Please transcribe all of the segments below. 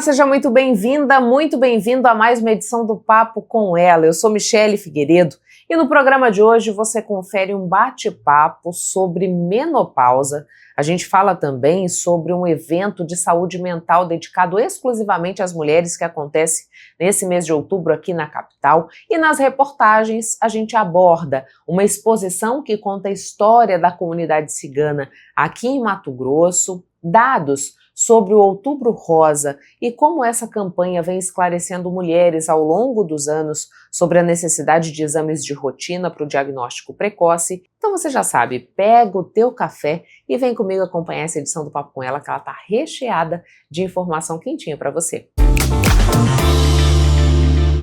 Olá, seja muito bem-vinda, muito bem-vindo a mais uma edição do Papo com Ela. Eu sou Michele Figueiredo e no programa de hoje você confere um bate-papo sobre menopausa. A gente fala também sobre um evento de saúde mental dedicado exclusivamente às mulheres que acontece nesse mês de outubro aqui na capital. E nas reportagens a gente aborda uma exposição que conta a história da comunidade cigana aqui em Mato Grosso, dados sobre o Outubro Rosa e como essa campanha vem esclarecendo mulheres ao longo dos anos sobre a necessidade de exames de rotina para o diagnóstico precoce. Então você já sabe, pega o teu café e vem comigo acompanhar essa edição do Papo com Ela, que ela está recheada de informação quentinha para você.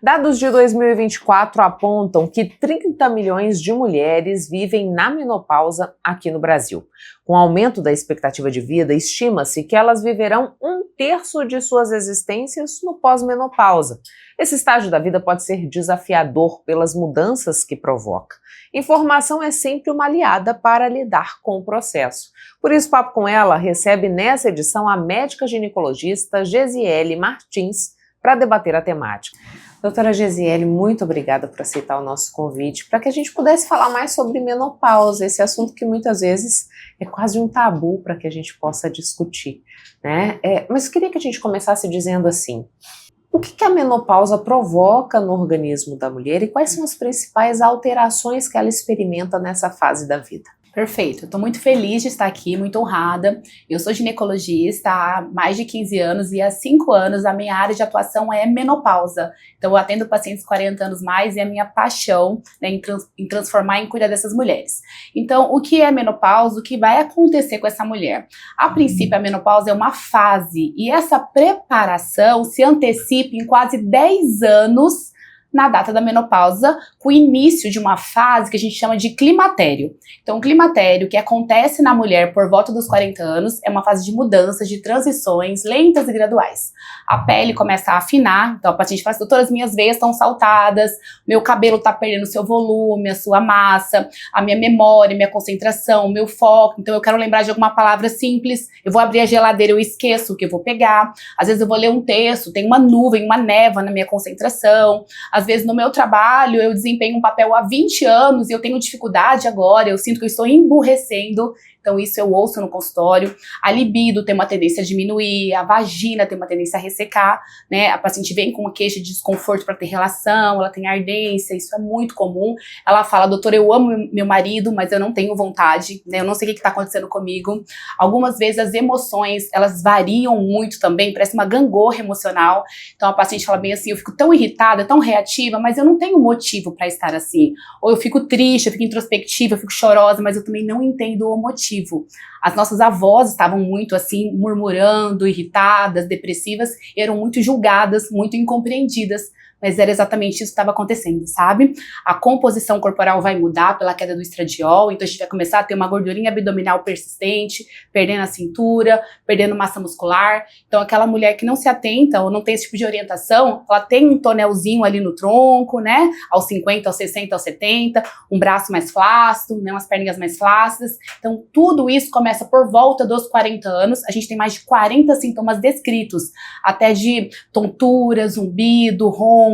Dados de 2024 apontam que 30 milhões de mulheres vivem na menopausa aqui no Brasil. Com o aumento da expectativa de vida, estima-se que elas viverão 1/3 de suas existências no pós-menopausa. Esse estágio da vida pode ser desafiador pelas mudanças que provoca. Informação é sempre uma aliada para lidar com o processo. Por isso, Papo com Ela recebe nessa edição a médica ginecologista Gesiele Martins para debater a temática. Doutora Gesiele, muito obrigada por aceitar o nosso convite para que a gente pudesse falar mais sobre menopausa, esse assunto que muitas vezes é quase um tabu para que a gente possa discutir, né? Mas eu queria que a gente começasse dizendo assim, o que a menopausa provoca no organismo da mulher e quais são as principais alterações que ela experimenta nessa fase da vida? Perfeito, eu estou muito feliz de estar aqui, muito honrada. Eu sou ginecologista há mais de 15 anos e há 5 anos a minha área de atuação é menopausa. Então eu atendo pacientes 40 anos mais e a minha paixão, né, em transformar e cuidar dessas mulheres. Então o que é menopausa, o que vai acontecer com essa mulher? A princípio a menopausa é uma fase e essa preparação se antecipa em quase 10 anos na data da menopausa, com o início de uma fase que a gente chama de climatério. Então, o climatério, que acontece na mulher por volta dos 40 anos, é uma fase de mudanças, de transições lentas e graduais. A pele começa a afinar, então a paciente fala assim, doutora, as minhas veias estão saltadas, meu cabelo está perdendo seu volume, a sua massa, a minha memória, minha concentração, meu foco, então eu quero lembrar de alguma palavra simples, eu vou abrir a geladeira, eu esqueço o que eu vou pegar, às vezes eu vou ler um texto, tem uma nuvem, uma névoa na minha concentração, às vezes no meu trabalho eu desempenho um papel há 20 anos e eu tenho dificuldade agora, eu sinto que eu estou emburrecendo, então isso eu ouço no consultório. A libido tem uma tendência a diminuir, a vagina tem uma tendência a ressecar, né? A paciente vem com uma queixa de desconforto para ter relação, ela tem ardência, isso é muito comum. Ela fala, doutora, eu amo meu marido, mas eu não tenho vontade, né? Eu não sei o que está acontecendo comigo. Algumas vezes as emoções, elas variam muito também, parece uma gangorra emocional. Então a paciente fala bem assim, eu fico tão irritada, tão reativa, mas eu não tenho motivo para estar assim. Ou eu fico triste, eu fico introspectiva, eu fico chorosa, mas eu também não entendo o motivo. As nossas avós estavam muito assim, murmurando, irritadas, depressivas, e eram muito julgadas, muito incompreendidas, mas era exatamente isso que estava acontecendo, sabe? A composição corporal vai mudar pela queda do estradiol, então a gente vai começar a ter uma gordurinha abdominal persistente, perdendo a cintura, perdendo massa muscular. Então aquela mulher que não se atenta ou não tem esse tipo de orientação, ela tem um tonelzinho ali no tronco, né? Aos 50, aos 60, aos 70, um braço mais flácido, né? Umas perninhas mais flácidas. Então tudo isso começa por volta dos 40 anos, a gente tem mais de 40 sintomas descritos, até de tontura, zumbido, ronco,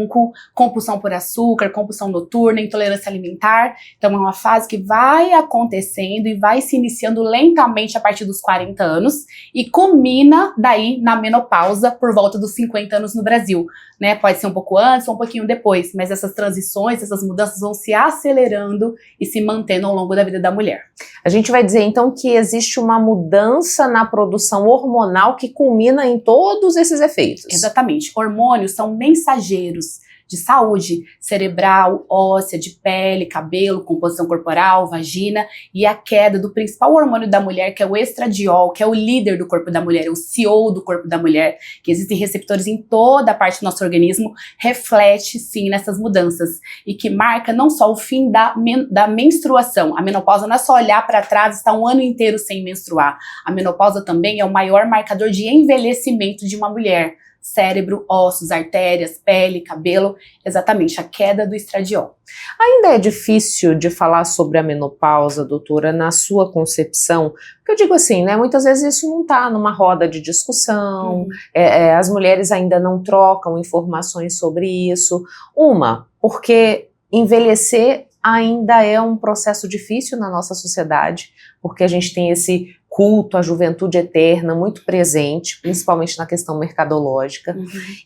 compulsão por açúcar, compulsão noturna, intolerância alimentar. Então é uma fase que vai acontecendo e vai se iniciando lentamente a partir dos 40 anos e culmina daí na menopausa por volta dos 50 anos no Brasil, né? Pode ser um pouco antes ou um pouquinho depois, mas essas transições, essas mudanças vão se acelerando e se mantendo ao longo da vida da mulher. A gente vai dizer então que existe uma mudança na produção hormonal que culmina em todos esses efeitos. Exatamente. Hormônios são mensageiros de saúde cerebral, óssea, de pele, cabelo, composição corporal, vagina e a queda do principal hormônio da mulher, que é o estradiol, que é o líder do corpo da mulher, o CEO do corpo da mulher, que existem receptores em toda a parte do nosso organismo, reflete sim nessas mudanças e que marca não só o fim da menstruação. A menopausa não é só olhar para trás e estar um ano inteiro sem menstruar. A menopausa também é o maior marcador de envelhecimento de uma mulher. cérebro, ossos, artérias, pele, cabelo, exatamente, a queda do estradiol. Ainda é difícil de falar sobre a menopausa, doutora, na sua concepção? Porque eu digo assim, né, muitas vezes isso não está numa roda de discussão, as mulheres ainda não trocam informações sobre isso. Porque envelhecer ainda é um processo difícil na nossa sociedade, porque a gente tem esse culto à juventude eterna muito presente, principalmente na questão mercadológica.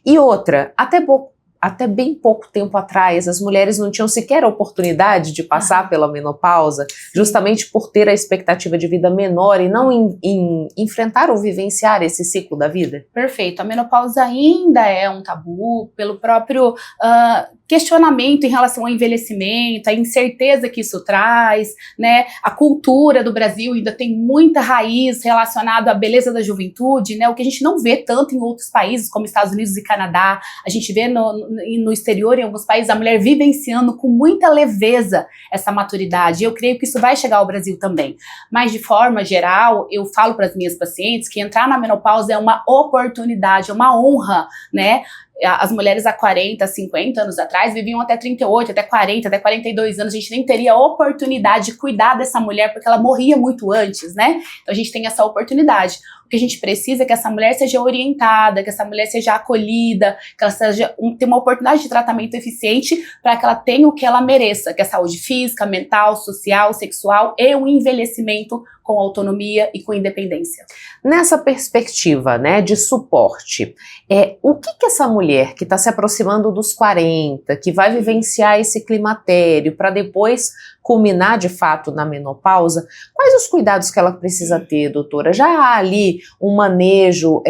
E outra, até bem pouco tempo atrás, as mulheres não tinham sequer a oportunidade de passar pela menopausa, justamente por ter a expectativa de vida menor e não enfrentar ou vivenciar esse ciclo da vida? Perfeito. A menopausa ainda é um tabu pelo próprio questionamento em relação ao envelhecimento, a incerteza que isso traz, né? A cultura do Brasil ainda tem muita raiz relacionada à beleza da juventude, né? O que a gente não vê tanto em outros países, como Estados Unidos e Canadá. A gente vê no exterior, em alguns países, a mulher vivenciando com muita leveza essa maturidade. Eu creio que isso vai chegar ao Brasil também. Mas, de forma geral, eu falo para as minhas pacientes que entrar na menopausa é uma oportunidade, é uma honra, né? As mulheres há 40, 50 anos atrás viviam até 38, até 40, até 42 anos. A gente nem teria a oportunidade de cuidar dessa mulher porque ela morria muito antes, né? Então a gente tem essa oportunidade. O que a gente precisa é que essa mulher seja orientada, que essa mulher seja acolhida, que ela tenha uma oportunidade de tratamento eficiente para que ela tenha o que ela mereça, que é saúde física, mental, social, sexual e um envelhecimento com autonomia e com independência. Nessa perspectiva, né, de suporte, o que essa mulher que está se aproximando dos 40, que vai vivenciar esse climatério para depois culminar de fato na menopausa, quais os cuidados que ela precisa ter, doutora? Já há ali um manejo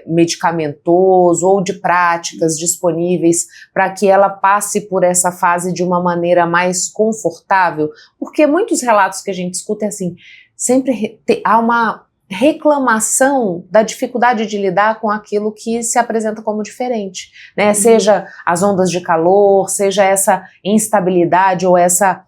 medicamentoso ou de práticas disponíveis para que ela passe por essa fase de uma maneira mais confortável? Porque muitos relatos que a gente escuta é assim, sempre há uma reclamação da dificuldade de lidar com aquilo que se apresenta como diferente, né? Seja as ondas de calor, seja essa instabilidade ou essa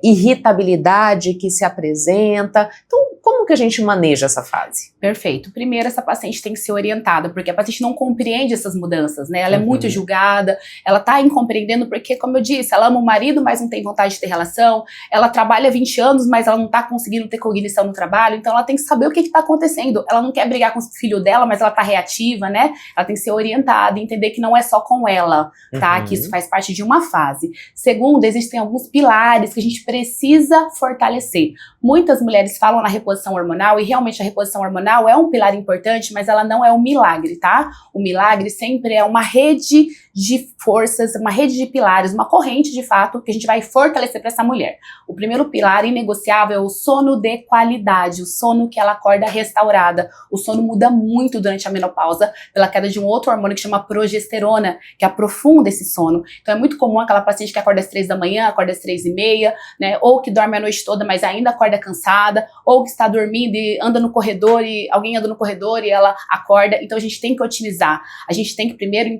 irritabilidade que se apresenta. Então, como que a gente maneja essa fase? Perfeito. Primeiro, essa paciente tem que ser orientada, porque a paciente não compreende essas mudanças, né? Ela é muito julgada, ela tá incompreendendo porque, como eu disse, ela ama o marido, mas não tem vontade de ter relação, ela trabalha 20 anos, mas ela não tá conseguindo ter cognição no trabalho, então ela tem que saber o que tá acontecendo. Ela não quer brigar com o filho dela, mas ela tá reativa, né? Ela tem que ser orientada, entender que não é só com ela, tá? Que isso faz parte de uma fase. Segundo, existem alguns pilares que a gente precisa fortalecer. Muitas mulheres falam na reposição hormonal, e realmente a reposição hormonal é um pilar importante, mas ela não é um milagre, tá? O milagre sempre é uma rede de forças, uma rede de pilares, uma corrente de fato que a gente vai fortalecer para essa mulher. O primeiro pilar inegociável é o sono de qualidade, o sono que ela acorda restaurada. O sono muda muito durante a menopausa pela queda de um outro hormônio que chama progesterona, que aprofunda esse sono. Então é muito comum aquela paciente que acorda às 3 da manhã, acorda às 3h30, né? Ou que dorme a noite toda, mas ainda acorda cansada, ou que está dormindo e anda no corredor e alguém anda no corredor e ela acorda. Então a gente tem que otimizar. A gente tem que primeiro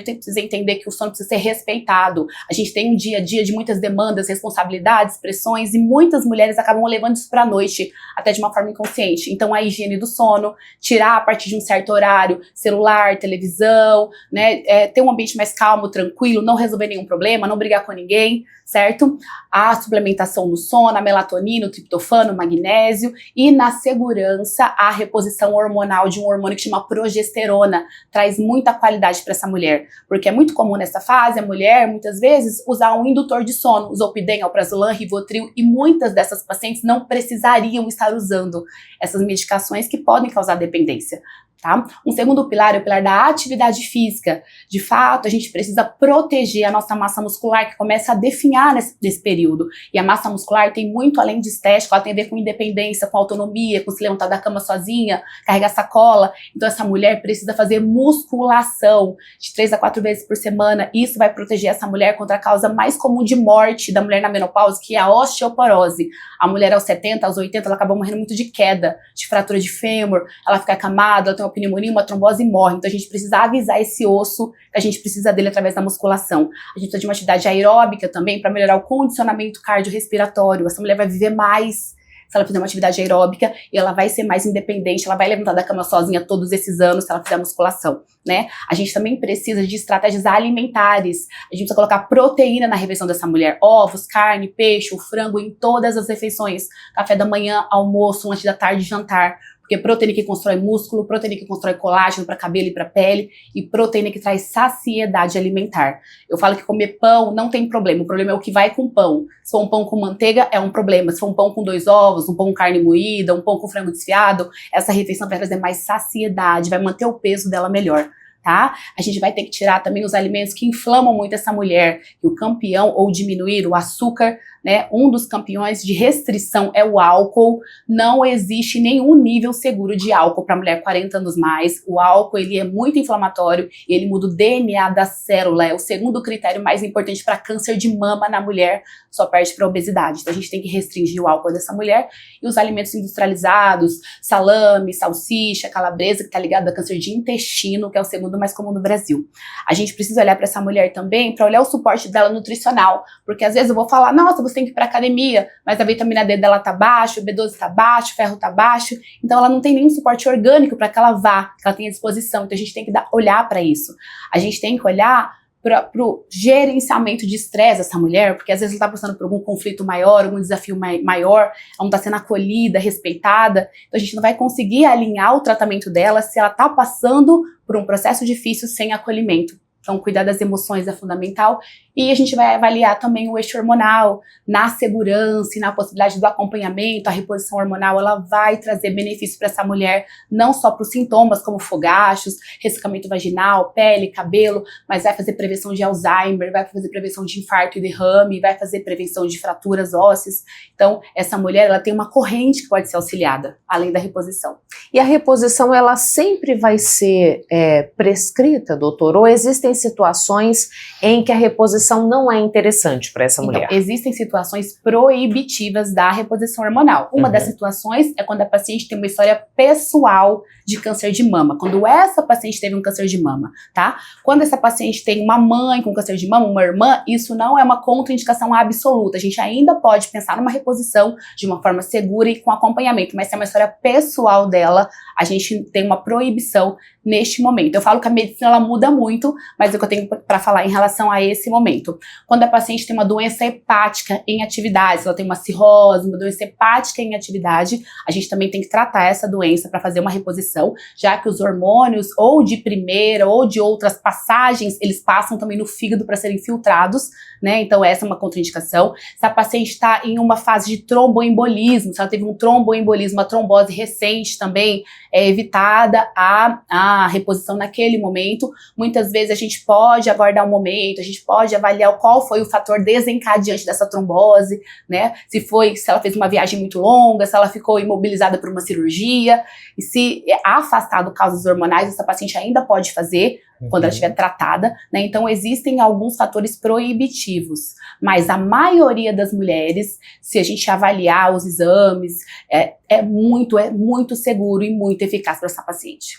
precisa entender que o sono precisa ser respeitado. A gente tem um dia a dia de muitas demandas, responsabilidades, pressões, e muitas mulheres acabam levando isso para a noite, até de uma forma inconsciente. Então a higiene do sono, tirar a partir de um certo horário, celular, televisão, né, ter um ambiente mais calmo, tranquilo, não resolver nenhum problema, não brigar com ninguém, certo? A suplementação no sono, a melatonina, o triptofano, o magnésio, e na segurança a reposição hormonal de um hormônio que chama progesterona, traz muita qualidade para essa mulher, porque é muito comum nessa fase a mulher muitas vezes usar um indutor de sono, Zolpidem, Alprazolam, Rivotril, e muitas dessas pacientes não precisariam estar usando essas medicações que podem causar dependência. Tá? Um segundo pilar é o pilar da atividade física. De fato, a gente precisa proteger a nossa massa muscular, que começa a definhar nesse período. E a massa muscular tem muito além de estética, ela tem a ver com independência, com autonomia, com se levantar da cama sozinha, carregar sacola. Então essa mulher precisa fazer musculação de 3 a 4 vezes por semana. Isso vai proteger essa mulher contra a causa mais comum de morte da mulher na menopausa, que é a osteoporose. A mulher aos 70, aos 80, ela acaba morrendo muito de queda, de fratura de fêmur, ela fica acamada, ela tem uma pneumonia, uma trombose e morre. Então a gente precisa avisar esse osso que a gente precisa dele através da musculação. A gente precisa de uma atividade aeróbica também para melhorar o condicionamento cardiorrespiratório. Essa mulher vai viver mais, se ela fizer uma atividade aeróbica, ela vai ser mais independente, ela vai levantar da cama sozinha todos esses anos se ela fizer musculação, né? A gente também precisa de estratégias alimentares. A gente precisa colocar proteína na refeição dessa mulher, ovos, carne, peixe, o frango em todas as refeições, café da manhã, almoço, lanche da tarde, jantar. Porque proteína que constrói músculo, proteína que constrói colágeno para cabelo e para pele, e proteína que traz saciedade alimentar. Eu falo que comer pão não tem problema, o problema é o que vai com pão. Se for um pão com manteiga, é um problema. Se for um pão com 2 ovos, um pão com carne moída, um pão com frango desfiado, essa refeição vai trazer mais saciedade, vai manter o peso dela melhor. Tá? A gente vai ter que tirar também os alimentos que inflamam muito essa mulher, e o campeão, ou diminuir o açúcar, né? Um dos campeões de restrição é o álcool. Não existe nenhum nível seguro de álcool para mulher 40 anos mais. O álcool, ele é muito inflamatório, ele muda o DNA da célula, é o segundo critério mais importante para câncer de mama na mulher, só perde para obesidade. Então a gente tem que restringir o álcool dessa mulher, e os alimentos industrializados, salame, salsicha, calabresa, que está ligado a câncer de intestino, que é o segundo mais comum no Brasil. A gente precisa olhar para essa mulher também, para olhar o suporte dela nutricional, porque às vezes eu vou falar, nossa, você tem que ir para academia, mas a vitamina D dela tá baixa, o B12 tá baixo, o ferro tá baixo, então ela não tem nenhum suporte orgânico para que ela vá, que ela tenha disposição. Então a gente tem que olhar para isso. A gente tem que olhar para o gerenciamento de estresse dessa mulher, porque às vezes ela está passando por algum conflito maior, algum desafio maior, ela não está sendo acolhida, respeitada, então a gente não vai conseguir alinhar o tratamento dela se ela está passando por um processo difícil sem acolhimento. Então, cuidar das emoções é fundamental, e a gente vai avaliar também o eixo hormonal, na segurança e na possibilidade do acompanhamento. A reposição hormonal, ela vai trazer benefícios para essa mulher, não só para os sintomas como fogachos, ressecamento vaginal, pele, cabelo, mas vai fazer prevenção de Alzheimer, vai fazer prevenção de infarto e derrame, vai fazer prevenção de fraturas ósseas. Então, essa mulher, ela tem uma corrente que pode ser auxiliada, além da reposição. E a reposição, ela sempre vai ser prescrita, doutor? Ou existem situações em que a reposição não é interessante para essa mulher? Então, existem situações proibitivas da reposição hormonal. Uma das situações é quando a paciente tem uma história pessoal de câncer de mama. Quando essa paciente teve um câncer de mama, tá? Quando essa paciente tem uma mãe com câncer de mama, uma irmã, isso não é uma contraindicação absoluta. A gente ainda pode pensar numa reposição de uma forma segura e com acompanhamento, mas se é uma história pessoal dela, a gente tem uma proibição neste momento. Eu falo que a medicina, ela muda muito, mas é o que eu tenho para falar em relação a esse momento. Quando a paciente tem uma doença hepática em atividade, ela tem uma cirrose, uma doença hepática em atividade, a gente também tem que tratar essa doença para fazer uma reposição, já que os hormônios, ou de primeira, ou de outras passagens, eles passam também no fígado para serem filtrados, né? Então essa é uma contraindicação. Se a paciente está em uma fase de tromboembolismo, se ela teve um tromboembolismo, uma trombose recente também, é evitada a reposição naquele momento. Muitas vezes a gente pode aguardar um momento, a gente pode avaliar qual foi o fator desencadeante dessa trombose, né? Se ela fez uma viagem muito longa, se ela ficou imobilizada por uma cirurgia, e se afastado causas hormonais, essa paciente ainda pode fazer quando ela estiver tratada, né? Então existem alguns fatores proibitivos, mas a maioria das mulheres, se a gente avaliar os exames, é muito seguro e muito eficaz para essa paciente.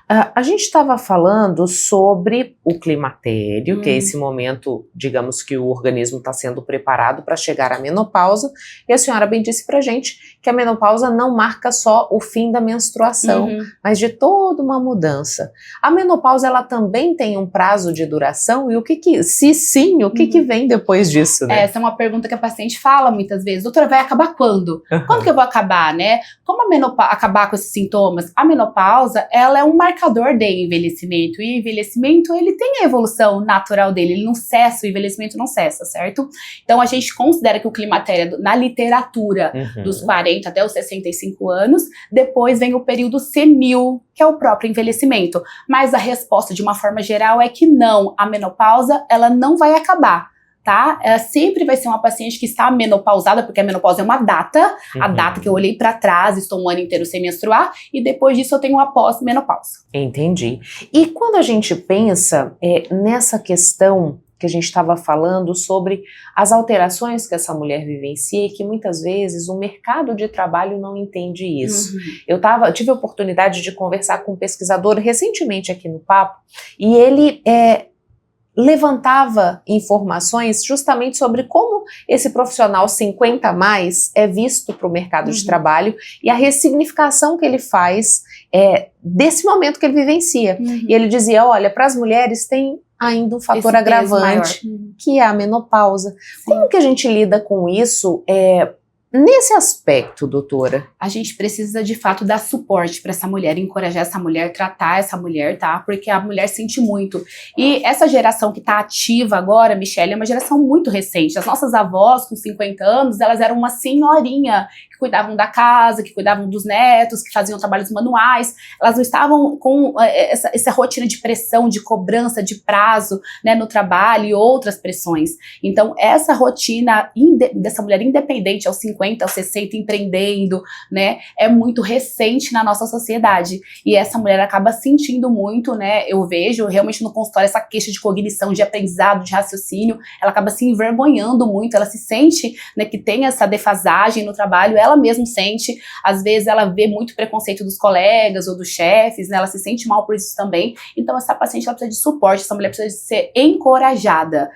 A gente estava falando sobre o climatério, que é esse momento, digamos, que o organismo está sendo preparado para chegar à menopausa, e a senhora bem disse pra gente que a menopausa não marca só o fim da menstruação, mas de toda uma mudança. A menopausa, ela também tem um prazo de duração, e se sim, o que vem depois disso, né? Essa é uma pergunta que a paciente fala muitas vezes: doutora, vai acabar quando? Quando que eu vou acabar, né? Como acabar com esses sintomas? A menopausa, ela é um marcador de envelhecimento, e o envelhecimento, ele tem a evolução natural dele, ele não cessa, o envelhecimento não cessa, certo? Então a gente considera que o climatério, na literatura, dos 40 até os 65 anos, depois vem o período senil, que é o próprio envelhecimento, mas a resposta de uma forma geral é que não, a menopausa, ela não vai acabar. Tá? Ela sempre vai ser uma paciente que está menopausada, porque a menopausa é uma data, a data que eu olhei para trás, estou um ano inteiro sem menstruar, e depois disso eu tenho uma pós-menopausa. Entendi. E quando a gente pensa nessa questão que a gente estava falando sobre as alterações que essa mulher vivencia, e que muitas vezes o mercado de trabalho não entende isso. Eu tive a oportunidade de conversar com um pesquisador recentemente aqui no Papo, e ele levantava informações justamente sobre como esse profissional 50 a mais é visto para o mercado de trabalho e a ressignificação que ele faz desse momento que ele vivencia. E ele dizia, olha, para as mulheres tem ainda um fator agravante, que é a menopausa. Sim. Como que a gente lida com isso nesse aspecto, doutora? A gente precisa, de fato, dar suporte para essa mulher, encorajar essa mulher, tratar essa mulher, tá? Porque a mulher sente muito. E essa geração que tá ativa agora, Michele, é uma geração muito recente. As nossas avós, com 50 anos, elas eram uma senhorinha que cuidavam da casa, que cuidavam dos netos, que faziam trabalhos manuais. Elas não estavam com essa rotina de pressão, de cobrança, de prazo, né, no trabalho e outras pressões. Então, essa rotina dessa mulher independente aos 50, aos 60, empreendendo, né, é muito recente na nossa sociedade. E essa mulher acaba sentindo muito, né, eu vejo realmente no consultório essa queixa de cognição, de aprendizado, de raciocínio, ela acaba se envergonhando muito, ela se sente, né, que tem essa defasagem no trabalho, ela mesma sente, às vezes ela vê muito preconceito dos colegas ou dos chefes, né, ela se sente mal por isso também. Então essa paciente, ela precisa de suporte, essa mulher precisa de ser encorajada,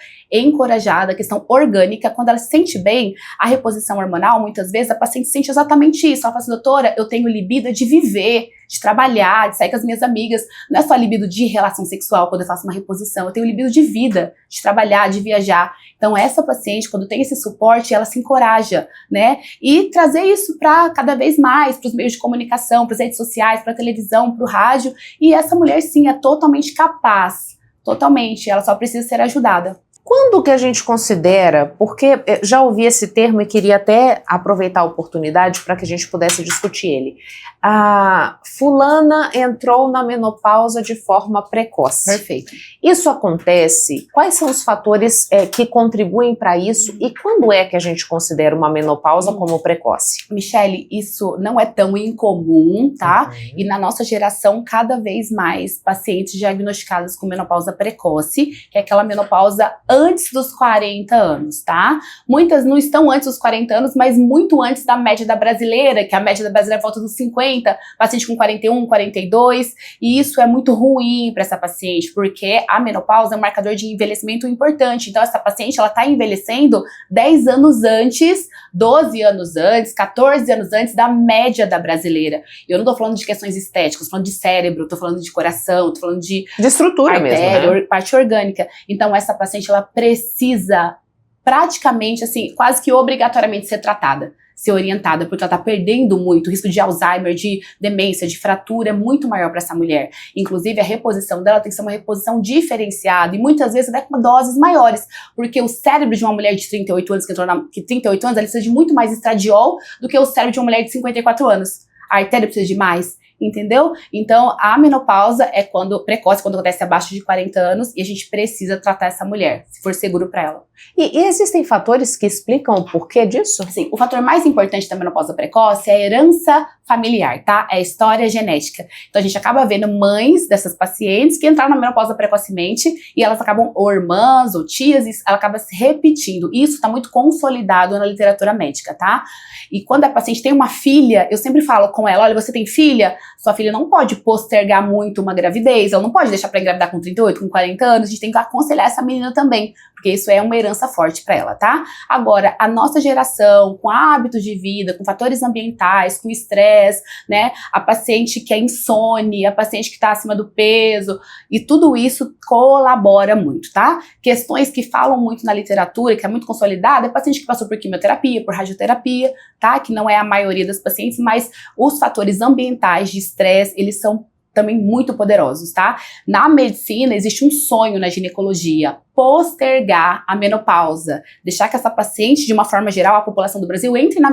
a questão orgânica. Quando ela se sente bem, a reposição hormonal, muitas vezes a paciente sente exatamente isso. Ela fala assim, doutora, eu tenho libido de viver, de trabalhar, de sair com as minhas amigas. Não é só libido de relação sexual quando eu faço uma reposição, eu tenho libido de vida, de trabalhar, de viajar. Então essa paciente, quando tem esse suporte, ela se encoraja, né? E trazer isso para cada vez mais, para os meios de comunicação, para as redes sociais, para a televisão, para o rádio. E essa mulher sim é totalmente capaz, totalmente, ela só precisa ser ajudada. Quando que a gente considera, porque já ouvi esse termo e queria até aproveitar a oportunidade para que a gente pudesse discutir ele. A fulana entrou na menopausa de forma precoce. Perfeito. Isso acontece? Quais são os fatores que contribuem para isso e quando é que a gente considera uma menopausa como precoce? Michele, isso não é tão incomum, tá? E na nossa geração, cada vez mais pacientes diagnosticadas com menopausa precoce, que é aquela menopausa antes dos 40 anos, tá? Muitas não estão antes dos 40 anos, mas muito antes da média da brasileira, que a média da brasileira volta dos 50, paciente com 41, 42, e isso é muito ruim para essa paciente, porque a menopausa é um marcador de envelhecimento importante. Então essa paciente, ela tá envelhecendo 10 anos antes, 12 anos antes, 14 anos antes da média da brasileira. Eu não tô falando de questões estéticas, tô falando de cérebro, tô falando de coração, tô falando de estrutura artéria, mesmo, né? Parte orgânica. Então essa paciente, ela precisa praticamente, assim, quase que obrigatoriamente ser tratada, ser orientada, porque ela tá perdendo muito. O risco de Alzheimer, de demência, de fratura é muito maior para essa mulher. Inclusive, a reposição dela tem que ser uma reposição diferenciada e muitas vezes até com doses maiores, porque o cérebro de uma mulher de 38 anos, que 38 anos, ela precisa de muito mais estradiol do que o cérebro de uma mulher de 54 anos. A artéria precisa de mais. Entendeu? Então, a menopausa é precoce, quando acontece abaixo de 40 anos, e a gente precisa tratar essa mulher, se for seguro para ela. E existem fatores que explicam o porquê disso? Sim, o fator mais importante da menopausa precoce é a herança familiar, tá? É a história genética. Então, a gente acaba vendo mães dessas pacientes que entraram na menopausa precocemente e elas acabam, ou irmãs, ou tias, ela acaba se repetindo. Isso está muito consolidado na literatura médica, tá? E quando a paciente tem uma filha, eu sempre falo com ela, olha, você tem filha? Sua filha não pode postergar muito uma gravidez, ela não pode deixar para engravidar com 38, com 40 anos, a gente tem que aconselhar essa menina também, porque isso é uma herança forte para ela, tá? Agora, a nossa geração, com hábitos de vida, com fatores ambientais, com estresse, né? A paciente que é insone, a paciente que está acima do peso, e tudo isso colabora muito, tá? Questões que falam muito na literatura, que é muito consolidada, é paciente que passou por quimioterapia, por radioterapia, tá? Que não é a maioria das pacientes, mas os fatores ambientais de estresse, eles são também muito poderosos, tá? Na medicina, existe um sonho na ginecologia, postergar a menopausa, deixar que essa paciente, de uma forma geral, a população do Brasil, entre na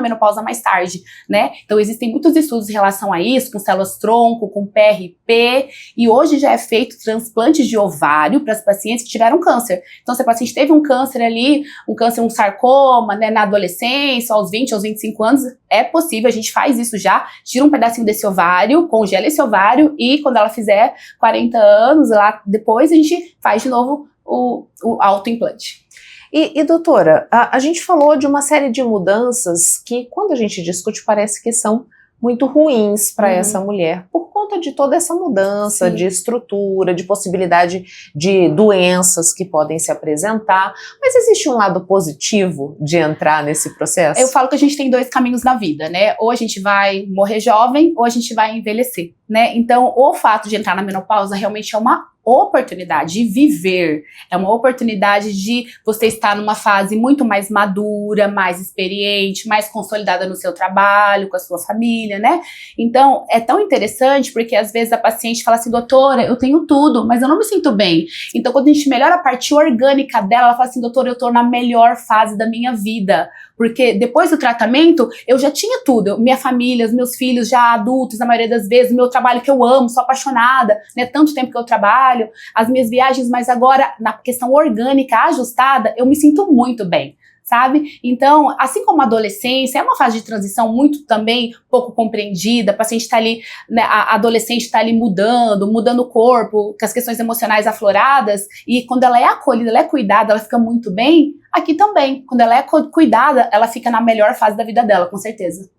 menopausa mais tarde, né? Então, existem muitos estudos em relação a isso, com células-tronco, com PRP, e hoje já é feito transplante de ovário para as pacientes que tiveram câncer. Então, se a paciente teve um câncer ali, um sarcoma, né, na adolescência, aos 20, aos 25 anos, é possível, a gente faz isso já, tira um pedacinho desse ovário, congela esse ovário, e quando ela fizer 40 anos, lá depois a gente faz de novo o autoimplante. E doutora, a gente falou de uma série de mudanças que, quando a gente discute, parece que são muito ruins para essa mulher, por conta de toda essa mudança de estrutura, de possibilidade de doenças que podem se apresentar. Mas existe um lado positivo de entrar nesse processo? Eu falo que a gente tem 2 caminhos na vida, né? Ou a gente vai morrer jovem, ou a gente vai envelhecer, né? Então, o fato de entrar na menopausa realmente é uma oportunidade de viver, é uma oportunidade de você estar numa fase muito mais madura, mais experiente, mais consolidada no seu trabalho, com a sua família, né? Então, é tão interessante porque às vezes a paciente fala assim, doutora, eu tenho tudo, mas eu não me sinto bem. Então, quando a gente melhora a parte orgânica dela, ela fala assim, doutora, eu tô na melhor fase da minha vida, porque depois do tratamento, eu já tinha tudo, minha família, os meus filhos já adultos, na maioria das vezes, o meu trabalho que eu amo, sou apaixonada, né? Tanto tempo que eu trabalho, as minhas viagens, mas agora na questão orgânica ajustada, eu me sinto muito bem, sabe? Então, assim como a adolescência, é uma fase de transição muito também pouco compreendida, a paciente está ali, né, a adolescente está ali mudando o corpo, com as questões emocionais afloradas, e quando ela é acolhida, ela é cuidada, ela fica muito bem, aqui também, quando ela é cuidada, ela fica na melhor fase da vida dela, com certeza.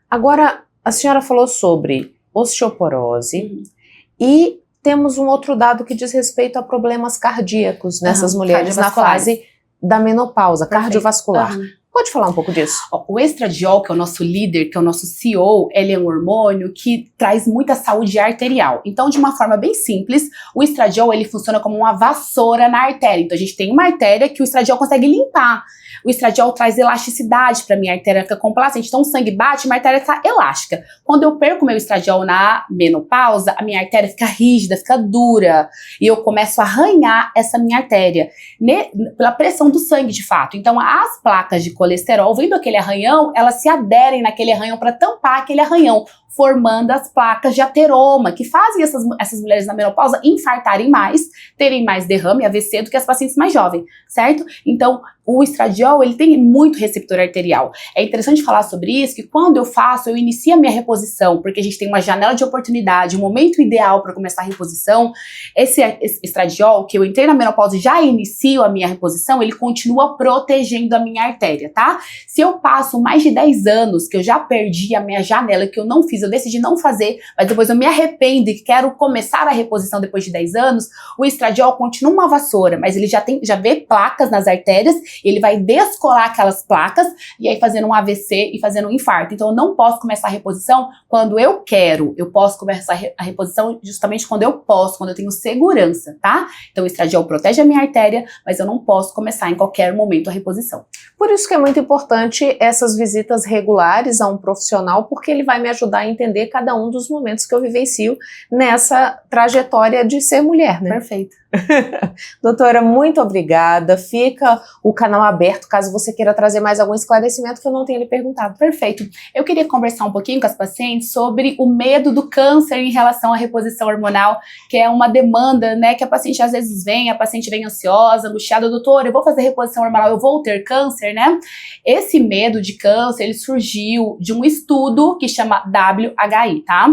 Agora, a senhora falou sobre osteoporose e temos um outro dado que diz respeito a problemas cardíacos nessas mulheres na fase da menopausa, cardiovascular. Pode falar um pouco disso? O estradiol, que é o nosso líder, que é o nosso CEO, ele é um hormônio que traz muita saúde arterial. Então, de uma forma bem simples, o estradiol, ele funciona como uma vassoura na artéria. Então, a gente tem uma artéria que o estradiol consegue limpar. O estradiol traz elasticidade para minha artéria, fica complacente. Então, o sangue bate, minha artéria está elástica. Quando eu perco meu estradiol na menopausa, a minha artéria fica rígida, fica dura. E eu começo a arranhar essa minha artéria, pela pressão do sangue, de fato. Então, as placas de colesterol, vendo aquele arranhão, elas se aderem naquele arranhão para tampar aquele arranhão, formando as placas de ateroma, que fazem essas mulheres na menopausa infartarem mais, terem mais derrame, AVC, do que as pacientes mais jovens, certo? Então, o estradiol, ele tem muito receptor arterial. É interessante falar sobre isso, que quando eu inicio a minha reposição, porque a gente tem uma janela de oportunidade, um momento ideal para começar a reposição, esse estradiol, que eu entrei na menopausa e já inicio a minha reposição, ele continua protegendo a minha artéria, tá? Se eu passo mais de 10 anos que eu já perdi a minha janela, que eu não fiz, eu decidi não fazer, mas depois eu me arrependo e quero começar a reposição depois de 10 anos, o estradiol continua uma vassoura, mas ele já vê placas nas artérias, ele vai descolar aquelas placas e aí fazendo um AVC e fazendo um infarto. Então eu não posso começar a reposição quando eu quero, eu posso começar a reposição justamente quando eu posso, quando eu tenho segurança, tá? Então o estradiol protege a minha artéria, mas eu não posso começar em qualquer momento a reposição. Por isso que é muito importante essas visitas regulares a um profissional, porque ele vai me ajudar a entender cada um dos momentos que eu vivencio nessa trajetória de ser mulher, né? Perfeito. Doutora, muito obrigada. Fica o canal aberto caso você queira trazer mais algum esclarecimento que eu não tenha lhe perguntado. Perfeito. Eu queria conversar um pouquinho com as pacientes sobre o medo do câncer em relação à reposição hormonal, que é uma demanda, né, que a paciente às vezes vem, a paciente vem ansiosa, angustiada, doutora, eu vou fazer reposição hormonal, eu vou ter câncer, né? Esse medo de câncer, ele surgiu de um estudo que chama WHI, tá?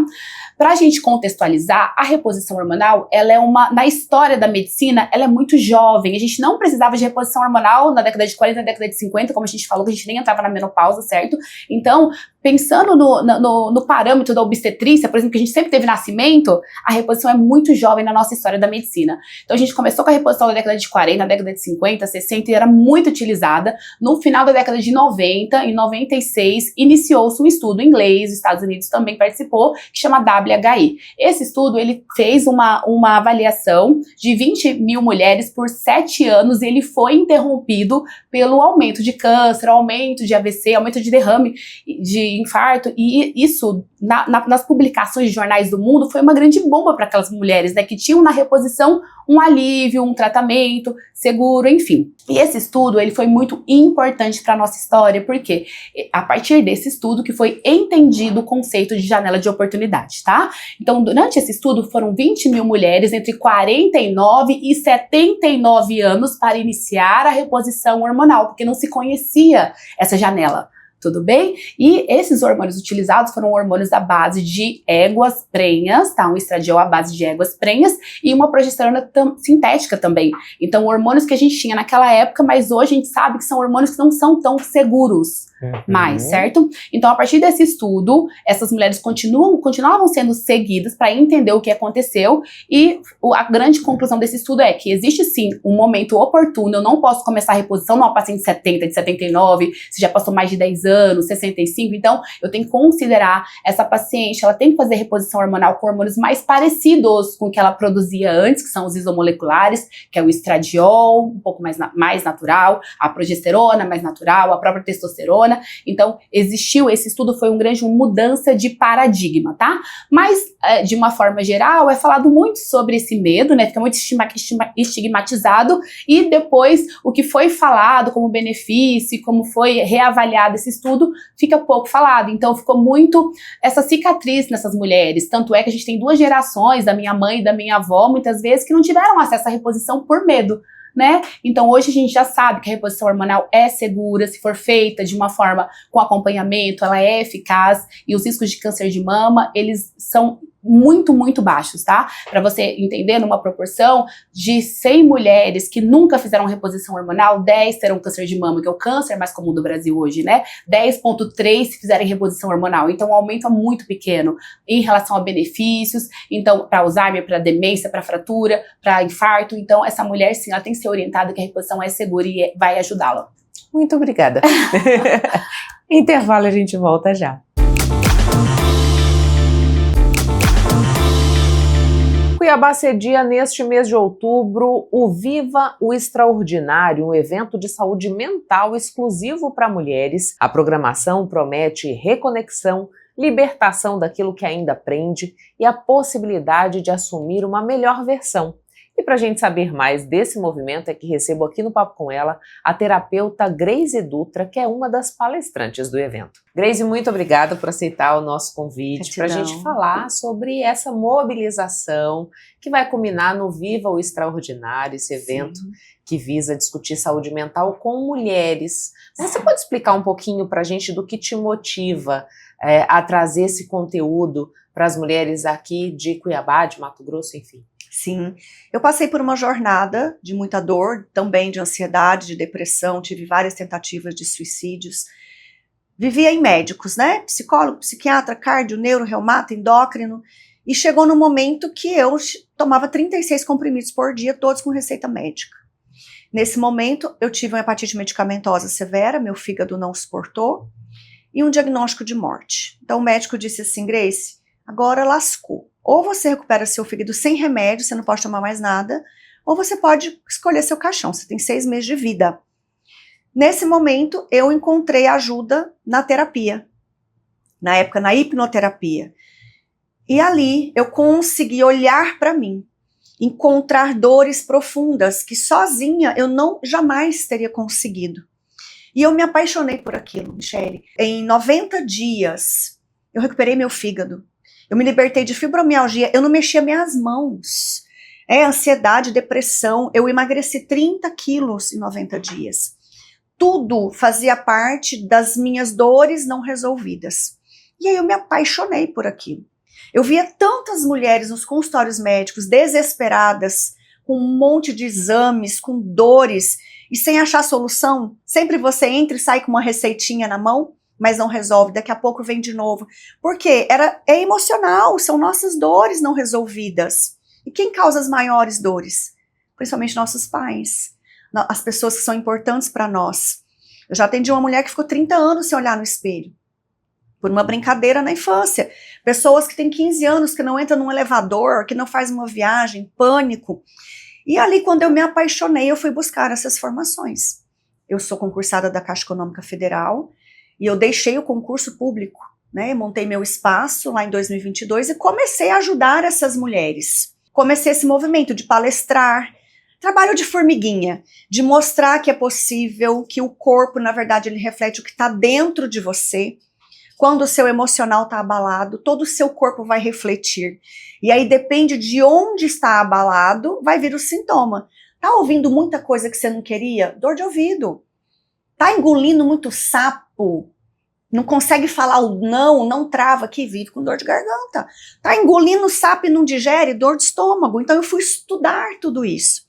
Pra gente contextualizar, a reposição hormonal, ela é na história da medicina, ela é muito jovem. A gente não precisava de reposição hormonal na década de 40, na década de 50, como a gente falou, que a gente nem entrava na menopausa, certo? Então, pensando no parâmetro da obstetrícia, por exemplo, que a gente sempre teve nascimento, a reposição é muito jovem na nossa história da medicina. Então a gente começou com a reposição na década de 40, na década de 50, 60 e era muito utilizada. No final da década de 90, em 96, iniciou-se um estudo em inglês, os Estados Unidos também participou, que chama WHI. Esse estudo, ele fez uma avaliação de 20 mil mulheres por 7 anos e ele foi interrompido pelo aumento de câncer, aumento de AVC, aumento de derrame, de infarto, e isso nas publicações de jornais do mundo foi uma grande bomba para aquelas mulheres, né, que tinham na reposição um alívio, um tratamento seguro, enfim. E esse estudo, ele foi muito importante para a nossa história, porque a partir desse estudo que foi entendido o conceito de janela de oportunidade, tá? Então, durante esse estudo, foram 20 mil mulheres entre 49 e 79 anos para iniciar a reposição hormonal, porque não se conhecia essa janela. tudo bem? E esses hormônios utilizados foram hormônios à base de éguas prenhas, tá? Um estradiol à base de éguas prenhas e uma progesterona sintética também. Então, hormônios que a gente tinha naquela época, mas hoje a gente sabe que são hormônios que não são tão seguros mais, certo? Então, a partir desse estudo, essas mulheres continuavam sendo seguidas para entender o que aconteceu e a grande conclusão desse estudo é que existe sim um momento oportuno, eu não posso começar a reposição numa paciente de 70, de 79, se já passou mais de 10 anos, 65, então eu tenho que considerar essa paciente, ela tem que fazer reposição hormonal com hormônios mais parecidos com o que ela produzia antes, que são os isomoleculares, que é o estradiol, um pouco mais natural, a progesterona mais natural, a própria testosterona. Então, existiu, esse estudo foi uma grande mudança de paradigma, tá? Mas, de uma forma geral, é falado muito sobre esse medo, né? Fica muito estigmatizado e depois o que foi falado como benefício, como foi reavaliado esse estudo, fica pouco falado. Então, ficou muito essa cicatriz nessas mulheres. Tanto é que a gente tem 2 gerações, da minha mãe e da minha avó, muitas vezes, que não tiveram acesso à reposição por medo, né? Então hoje a gente já sabe que a reposição hormonal é segura, se for feita de uma forma com acompanhamento, ela é eficaz e os riscos de câncer de mama, eles são muito, muito baixos, tá? Para você entender, numa proporção de 100 mulheres que nunca fizeram reposição hormonal, 10 terão câncer de mama, que é o câncer mais comum do Brasil hoje, né? 10,3 se fizerem reposição hormonal. Então, o aumento é muito pequeno em relação a benefícios. Então, para Alzheimer, para demência, para fratura, para infarto. Então, essa mulher, sim, ela tem que ser orientada que a reposição é segura e vai ajudá-la. Muito obrigada. Intervalo, a gente volta já. Cuiabá cedia neste mês de outubro o Viva o Extraordinário, um evento de saúde mental exclusivo para mulheres. A programação promete reconexão, libertação daquilo que ainda prende e a possibilidade de assumir uma melhor versão. E para a gente saber mais desse movimento é que recebo aqui no Papo com Ela a terapeuta Grace Dutra, que é uma das palestrantes do evento. Grace, muito obrigada por aceitar o nosso convite para a gente falar sobre essa mobilização que vai culminar no Viva o Extraordinário, esse evento que visa discutir saúde mental com mulheres. Você pode explicar um pouquinho para a gente do que te motiva a trazer esse conteúdo para as mulheres aqui de Cuiabá, de Mato Grosso, enfim? Sim, eu passei por uma jornada de muita dor, também de ansiedade, de depressão, tive várias tentativas de suicídios. Vivia em médicos, né? Psicólogo, psiquiatra, cardio, neuro, reumato, endócrino. E chegou no momento que eu tomava 36 comprimidos por dia, todos com receita médica. Nesse momento, eu tive uma hepatite medicamentosa severa, meu fígado não suportou, e um diagnóstico de morte. Então o médico disse assim, Grace, agora lascou. Ou você recupera seu fígado sem remédio, você não pode tomar mais nada, ou você pode escolher seu caixão, você tem 6 meses de vida. Nesse momento, eu encontrei ajuda na terapia, na época na hipnoterapia. E ali eu consegui olhar para mim, encontrar dores profundas que sozinha eu jamais teria conseguido. E eu me apaixonei por aquilo, Michele. Em 90 dias, eu recuperei meu fígado. Eu me libertei de fibromialgia, eu não mexia minhas mãos. Ansiedade, depressão, eu emagreci 30 quilos em 90 dias. Tudo fazia parte das minhas dores não resolvidas. E aí eu me apaixonei por aquilo. Eu via tantas mulheres nos consultórios médicos desesperadas, com um monte de exames, com dores, e sem achar solução. Sempre você entra e sai com uma receitinha na mão, mas não resolve, daqui a pouco vem de novo. Por quê? É emocional, são nossas dores não resolvidas. E quem causa as maiores dores? Principalmente nossos pais, as pessoas que são importantes para nós. Eu já atendi uma mulher que ficou 30 anos sem olhar no espelho, por uma brincadeira na infância. Pessoas que têm 15 anos, que não entram num elevador, que não fazem uma viagem, pânico. E ali, quando eu me apaixonei, eu fui buscar essas formações. Eu sou concursada da Caixa Econômica Federal, e eu deixei o concurso público, né? Montei meu espaço lá em 2022 e comecei a ajudar essas mulheres. Comecei esse movimento de palestrar, trabalho de formiguinha, de mostrar que é possível, que o corpo, na verdade, ele reflete o que está dentro de você. Quando o seu emocional está abalado, todo o seu corpo vai refletir. E aí depende de onde está abalado, vai vir o sintoma. Tá ouvindo muita coisa que você não queria? Dor de ouvido. Tá engolindo muito sapo? não consegue falar o não, não trava, que vive com dor de garganta. Tá engolindo sapo e não digere, dor de estômago. Então eu fui estudar tudo isso.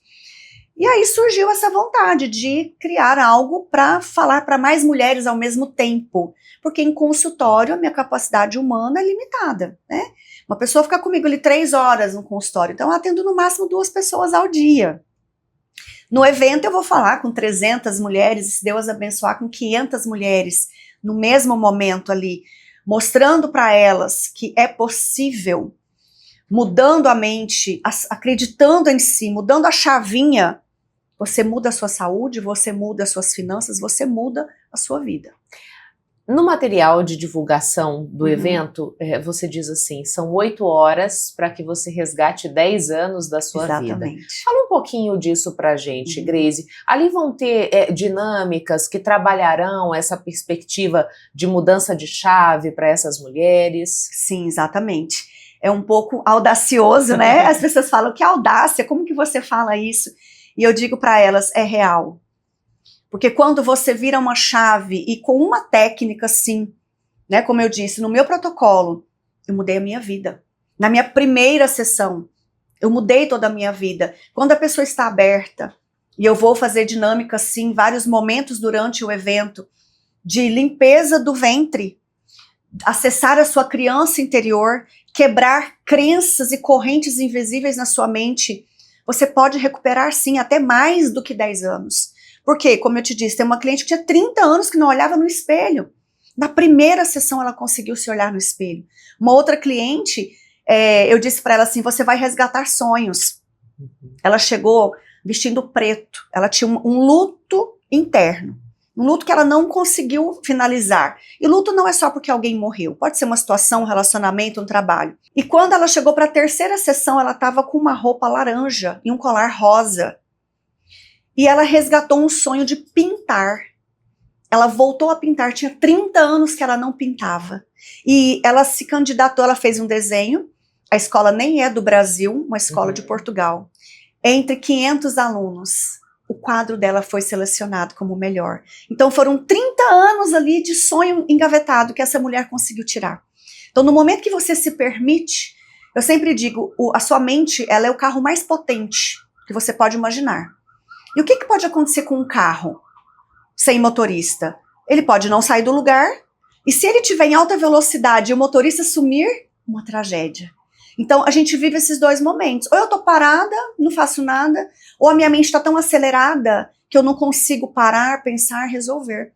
E aí surgiu essa vontade de criar algo para falar para mais mulheres ao mesmo tempo. Porque em consultório a minha capacidade humana é limitada, né? Uma pessoa fica comigo ali 3 horas no consultório, então eu atendo no máximo 2 pessoas ao dia. No evento eu vou falar com 300 mulheres, se Deus abençoar, com 500 mulheres no mesmo momento ali, mostrando para elas que é possível, mudando a mente, acreditando em si, mudando a chavinha, você muda a sua saúde, você muda as suas finanças, você muda a sua vida. No material de divulgação do evento, você diz assim, são 8 horas para que você resgate 10 anos da sua vida. Exatamente. Fala um pouquinho disso pra gente, Grazi. Ali vão ter dinâmicas que trabalharão essa perspectiva de mudança de chave para essas mulheres? Sim, exatamente. É um pouco audacioso, né? As pessoas falam, que audácia, como que você fala isso? E eu digo para elas, é real. Porque quando você vira uma chave e com uma técnica assim, né, como eu disse, no meu protocolo, eu mudei a minha vida. Na minha primeira sessão, eu mudei toda a minha vida. Quando a pessoa está aberta, e eu vou fazer dinâmica assim, vários momentos durante o evento, de limpeza do ventre, acessar a sua criança interior, quebrar crenças e correntes invisíveis na sua mente, você pode recuperar sim, até mais do que 10 anos. Porque, como eu te disse, tem uma cliente que tinha 30 anos que não olhava no espelho. Na primeira sessão ela conseguiu se olhar no espelho. Uma outra cliente, eu disse para ela assim, você vai resgatar sonhos. Ela chegou vestindo preto, ela tinha um luto interno. Um luto que ela não conseguiu finalizar. E luto não é só porque alguém morreu. Pode ser uma situação, um relacionamento, um trabalho. E quando ela chegou para a terceira sessão, ela estava com uma roupa laranja e um colar rosa. E ela resgatou um sonho de pintar. Ela voltou a pintar, tinha 30 anos que ela não pintava. E ela se candidatou, ela fez um desenho, a escola nem é do Brasil, uma escola de Portugal. Entre 500 alunos, o quadro dela foi selecionado como o melhor. Então foram 30 anos ali de sonho engavetado que essa mulher conseguiu tirar. Então no momento que você se permite, eu sempre digo, a sua mente, ela é o carro mais potente que você pode imaginar. E o que pode acontecer com um carro sem motorista? Ele pode não sair do lugar, e se ele estiver em alta velocidade e o motorista sumir, uma tragédia. Então a gente vive esses 2 momentos. Ou eu tô parada, não faço nada, ou a minha mente está tão acelerada que eu não consigo parar, pensar, resolver.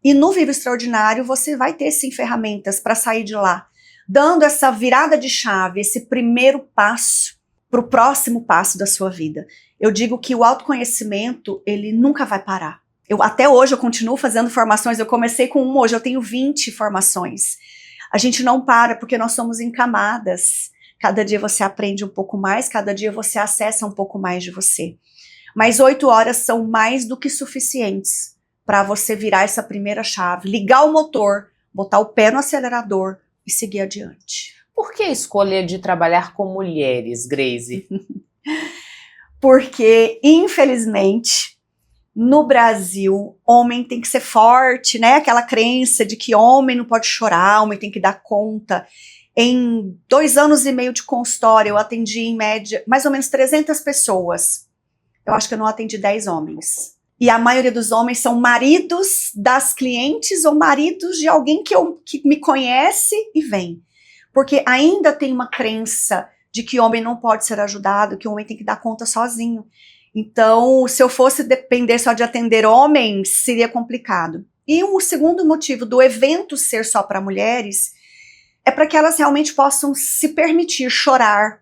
E no Vivo Extraordinário você vai ter sim ferramentas para sair de lá, dando essa virada de chave, esse primeiro passo para o próximo passo da sua vida. Eu digo que o autoconhecimento, ele nunca vai parar. Até hoje eu continuo fazendo formações, eu comecei com uma, hoje eu tenho 20 formações. A gente não para porque nós somos em camadas. Cada dia você aprende um pouco mais, cada dia você acessa um pouco mais de você. Mas 8 horas são mais do que suficientes para você virar essa primeira chave, ligar o motor, botar o pé no acelerador e seguir adiante. Por que a escolha de trabalhar com mulheres, Grazi? Porque, infelizmente, no Brasil, homem tem que ser forte, né? Aquela crença de que homem não pode chorar, homem tem que dar conta. Em 2 anos e meio de consultório, eu atendi, em média, mais ou menos 300 pessoas. Eu acho que eu não atendi 10 homens. E a maioria dos homens são maridos das clientes ou maridos de alguém que me conhece e vem. Porque ainda tem uma crença de que homem não pode ser ajudado, que o homem tem que dar conta sozinho. Então, se eu fosse depender só de atender homens, seria complicado. E o segundo motivo do evento ser só para mulheres é para que elas realmente possam se permitir chorar,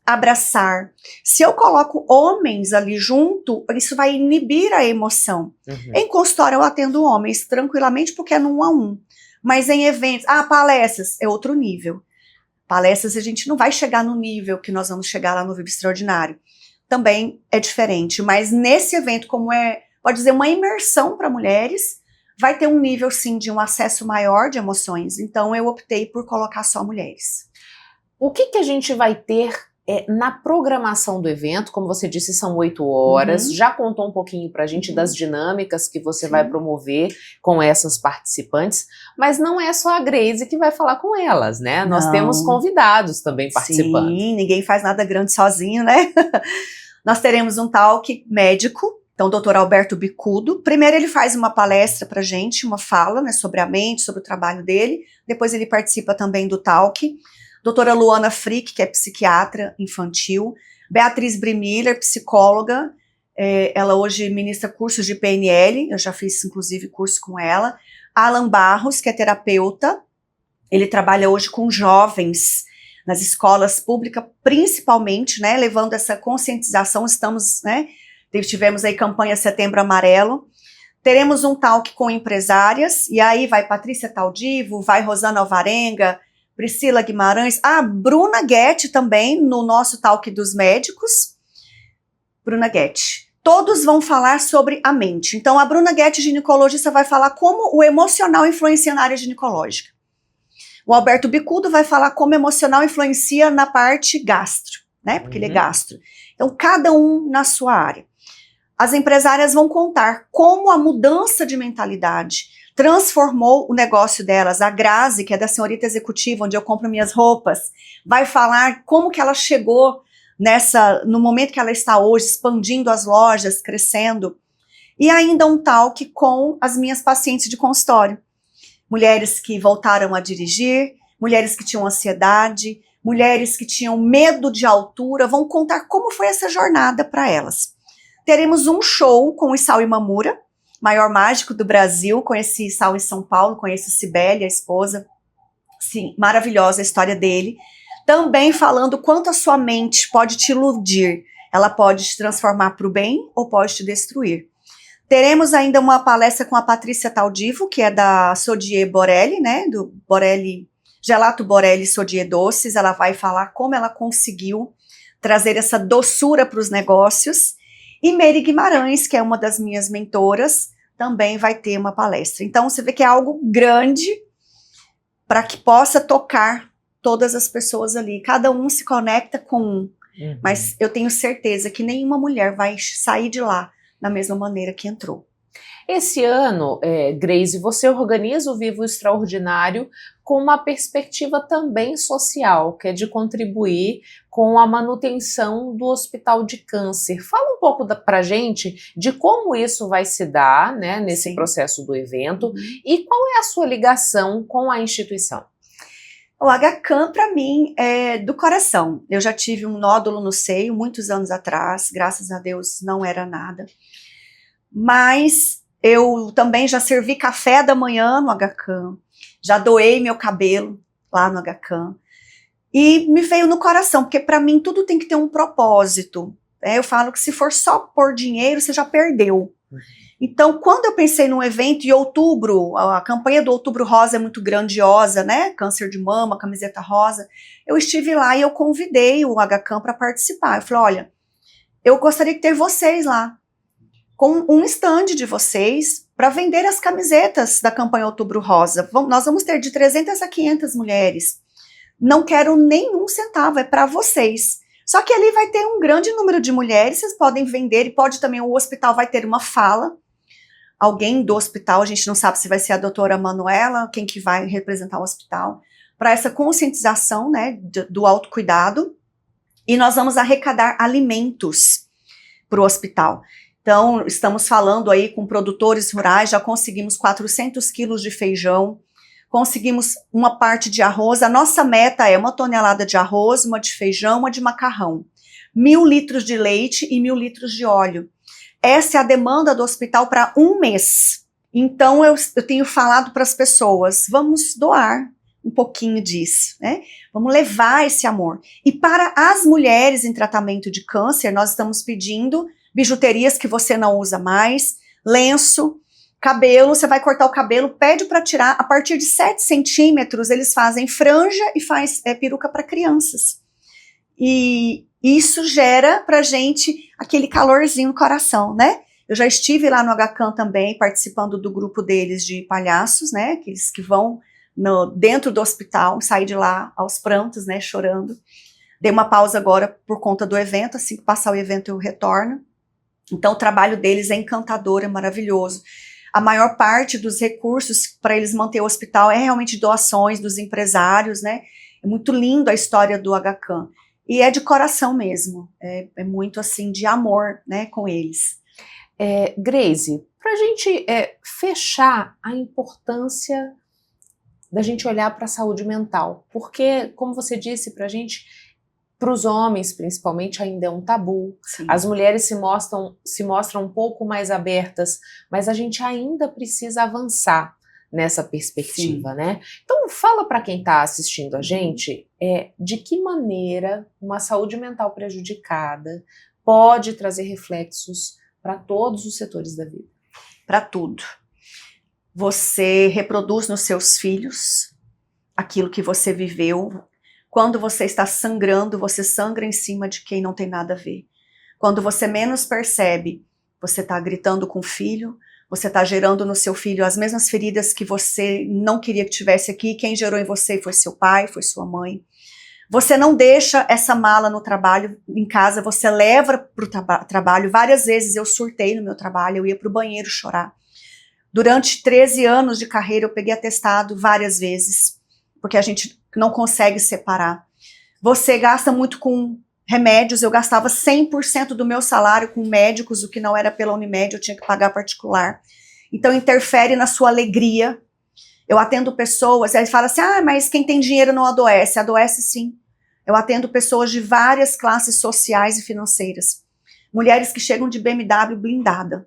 abraçar. Se eu coloco homens ali junto, isso vai inibir a emoção. Em consultório eu atendo homens tranquilamente porque é no 1 a 1. Mas em eventos, palestras, é outro nível. Palestras a gente não vai chegar no nível que nós vamos chegar lá no Vivo Extraordinário. Também é diferente, mas nesse evento, como pode dizer, uma imersão para mulheres, vai ter um nível sim de um acesso maior de emoções. Então eu optei por colocar só mulheres. O que a gente vai ter Na programação do evento, como você disse, são 8 horas, já contou um pouquinho pra gente das dinâmicas que você vai promover com essas participantes, mas não é só a Grace que vai falar com elas, né? Nós temos convidados também participando. Sim, ninguém faz nada grande sozinho, né? Nós teremos um talk médico, então o Dr. Alberto Bicudo. Primeiro ele faz uma palestra pra gente, uma fala, né, sobre a mente, sobre o trabalho dele, depois ele participa também do talk. Doutora Luana Frick, que é psiquiatra infantil, Beatriz Brimiller, psicóloga, ela hoje ministra cursos de PNL, eu já fiz inclusive curso com ela, Alan Barros, que é terapeuta, ele trabalha hoje com jovens nas escolas públicas, principalmente, né, levando essa conscientização, tivemos aí campanha Setembro Amarelo, teremos um talk com empresárias, e aí vai Patrícia Taldivo, vai Rosana Alvarenga, Priscila Guimarães, Bruna Guetti também, no nosso talk dos médicos. Bruna Guetti. Todos vão falar sobre a mente. Então, a Bruna Guetti, ginecologista, vai falar como o emocional influencia na área ginecológica. O Alberto Bicudo vai falar como o emocional influencia na parte gastro, né? Porque ele é gastro. Então, cada um na sua área. As empresárias vão contar como a mudança de mentalidade transformou o negócio delas. A Grazi, que é da Senhorita Executiva, onde eu compro minhas roupas, vai falar como que ela chegou no momento que ela está hoje, expandindo as lojas, crescendo. E ainda um talk com as minhas pacientes de consultório. Mulheres que voltaram a dirigir, mulheres que tinham ansiedade, mulheres que tinham medo de altura, vão contar como foi essa jornada para elas. Teremos um show com o Isao Imamura, maior mágico do Brasil. Conheci Isao em São Paulo, conheço Cibele, a esposa. Sim, maravilhosa a história dele. Também falando quanto a sua mente pode te iludir. Ela pode te transformar para o bem ou pode te destruir. Teremos ainda uma palestra com a Patrícia Taldivo, que é da Sodier Borelli, né? Do Borelli, Gelato Borelli Sodier Doces. Ela vai falar como ela conseguiu trazer essa doçura para os negócios. E Meire Guimarães, que é uma das minhas mentoras, também vai ter uma palestra. Então, você vê que é algo grande para que possa tocar todas as pessoas ali. Cada um se conecta com um. Mas eu tenho certeza que nenhuma mulher vai sair de lá da mesma maneira que entrou. Esse ano, Grace, você organiza o Vivo Extraordinário com uma perspectiva também social, que é de contribuir com a manutenção do Hospital de Câncer. Fala um pouco pra gente de como isso vai se dar, né, nesse processo do evento e qual é a sua ligação com a instituição. O HCAM, para mim, é do coração. Eu já tive um nódulo no seio muitos anos atrás, graças a Deus não era nada. Mas eu também já servi café da manhã no HCAM, já doei meu cabelo lá no HCAM. E me veio no coração, porque para mim tudo tem que ter um propósito. Eu falo que se for só por dinheiro, você já perdeu. Então, quando eu pensei num evento em outubro, a campanha do Outubro Rosa é muito grandiosa, né? Câncer de mama, camiseta rosa. Eu estive lá e eu convidei o HCAM para participar. Eu falei, olha, eu gostaria de ter vocês lá, com um stand de vocês, para vender as camisetas da campanha Outubro Rosa. Nós vamos ter de 300 a 500 mulheres. Não quero nenhum centavo, é para vocês. Só que ali vai ter um grande número de mulheres, vocês podem vender, e pode também, o hospital vai ter uma fala. Alguém do hospital, a gente não sabe se vai ser a doutora Manuela, quem que vai representar o hospital, para essa conscientização, né, do autocuidado. E nós vamos arrecadar alimentos para o hospital. Então, estamos falando aí com produtores rurais, já conseguimos 400 quilos de feijão, conseguimos uma parte de arroz. A nossa meta é 1 tonelada de arroz, uma de feijão, uma de macarrão, 1.000 litros de leite e 1.000 litros de óleo. Essa é a demanda do hospital para um mês. Então, eu tenho falado para as pessoas, vamos doar um pouquinho disso, né? Vamos levar esse amor. E para as mulheres em tratamento de câncer, nós estamos pedindo bijuterias que você não usa mais, lenço, cabelo, você vai cortar o cabelo, pede para tirar, a partir de 7 centímetros, eles fazem franja e faz peruca para crianças. E isso gera pra gente aquele calorzinho no coração, né? Eu já estive lá no HCAM também, participando do grupo deles de palhaços, né? Aqueles que vão dentro do hospital, sair de lá aos prantos, né? Chorando. Dei uma pausa agora por conta do evento, assim que passar o evento eu retorno. Então o trabalho deles é encantador, é maravilhoso. A maior parte dos recursos para eles manter o hospital é realmente doações dos empresários, né? É muito lindo a história do HCAM. E é de coração mesmo, é muito assim de amor, né, com eles. Grace, para a gente fechar a importância da gente olhar para a saúde mental, porque, como você disse, para a gente, para os homens principalmente, ainda é um tabu. Sim. As mulheres se mostram um pouco mais abertas, mas a gente ainda precisa avançar nessa perspectiva, né? Então fala para quem está assistindo a gente de que maneira uma saúde mental prejudicada pode trazer reflexos para todos os setores da vida. Para tudo. Você reproduz nos seus filhos aquilo que você viveu. Quando você está sangrando, você sangra em cima de quem não tem nada a ver. Quando você menos percebe, você está gritando com o filho, você está gerando no seu filho as mesmas feridas que você não queria que tivesse aqui. Quem gerou em você foi seu pai, foi sua mãe. Você não deixa essa mala no trabalho, em casa, você leva para o trabalho. Várias vezes eu surtei no meu trabalho, eu ia para o banheiro chorar. Durante 13 anos de carreira eu peguei atestado várias vezes, porque a gente não consegue separar. Você gasta muito com remédios, eu gastava 100% do meu salário com médicos, o que não era pela Unimed, eu tinha que pagar particular. Então interfere na sua alegria. Eu atendo pessoas, aí fala assim, mas quem tem dinheiro não adoece. Adoece sim. Eu atendo pessoas de várias classes sociais e financeiras. Mulheres que chegam de BMW blindada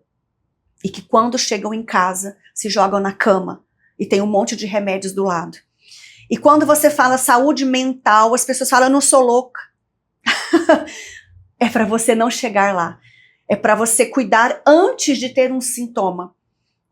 e que quando chegam em casa se jogam na cama e tem um monte de remédios do lado. E quando você fala saúde mental, as pessoas falam, eu não sou louca. É para você não chegar lá. É para você cuidar antes de ter um sintoma.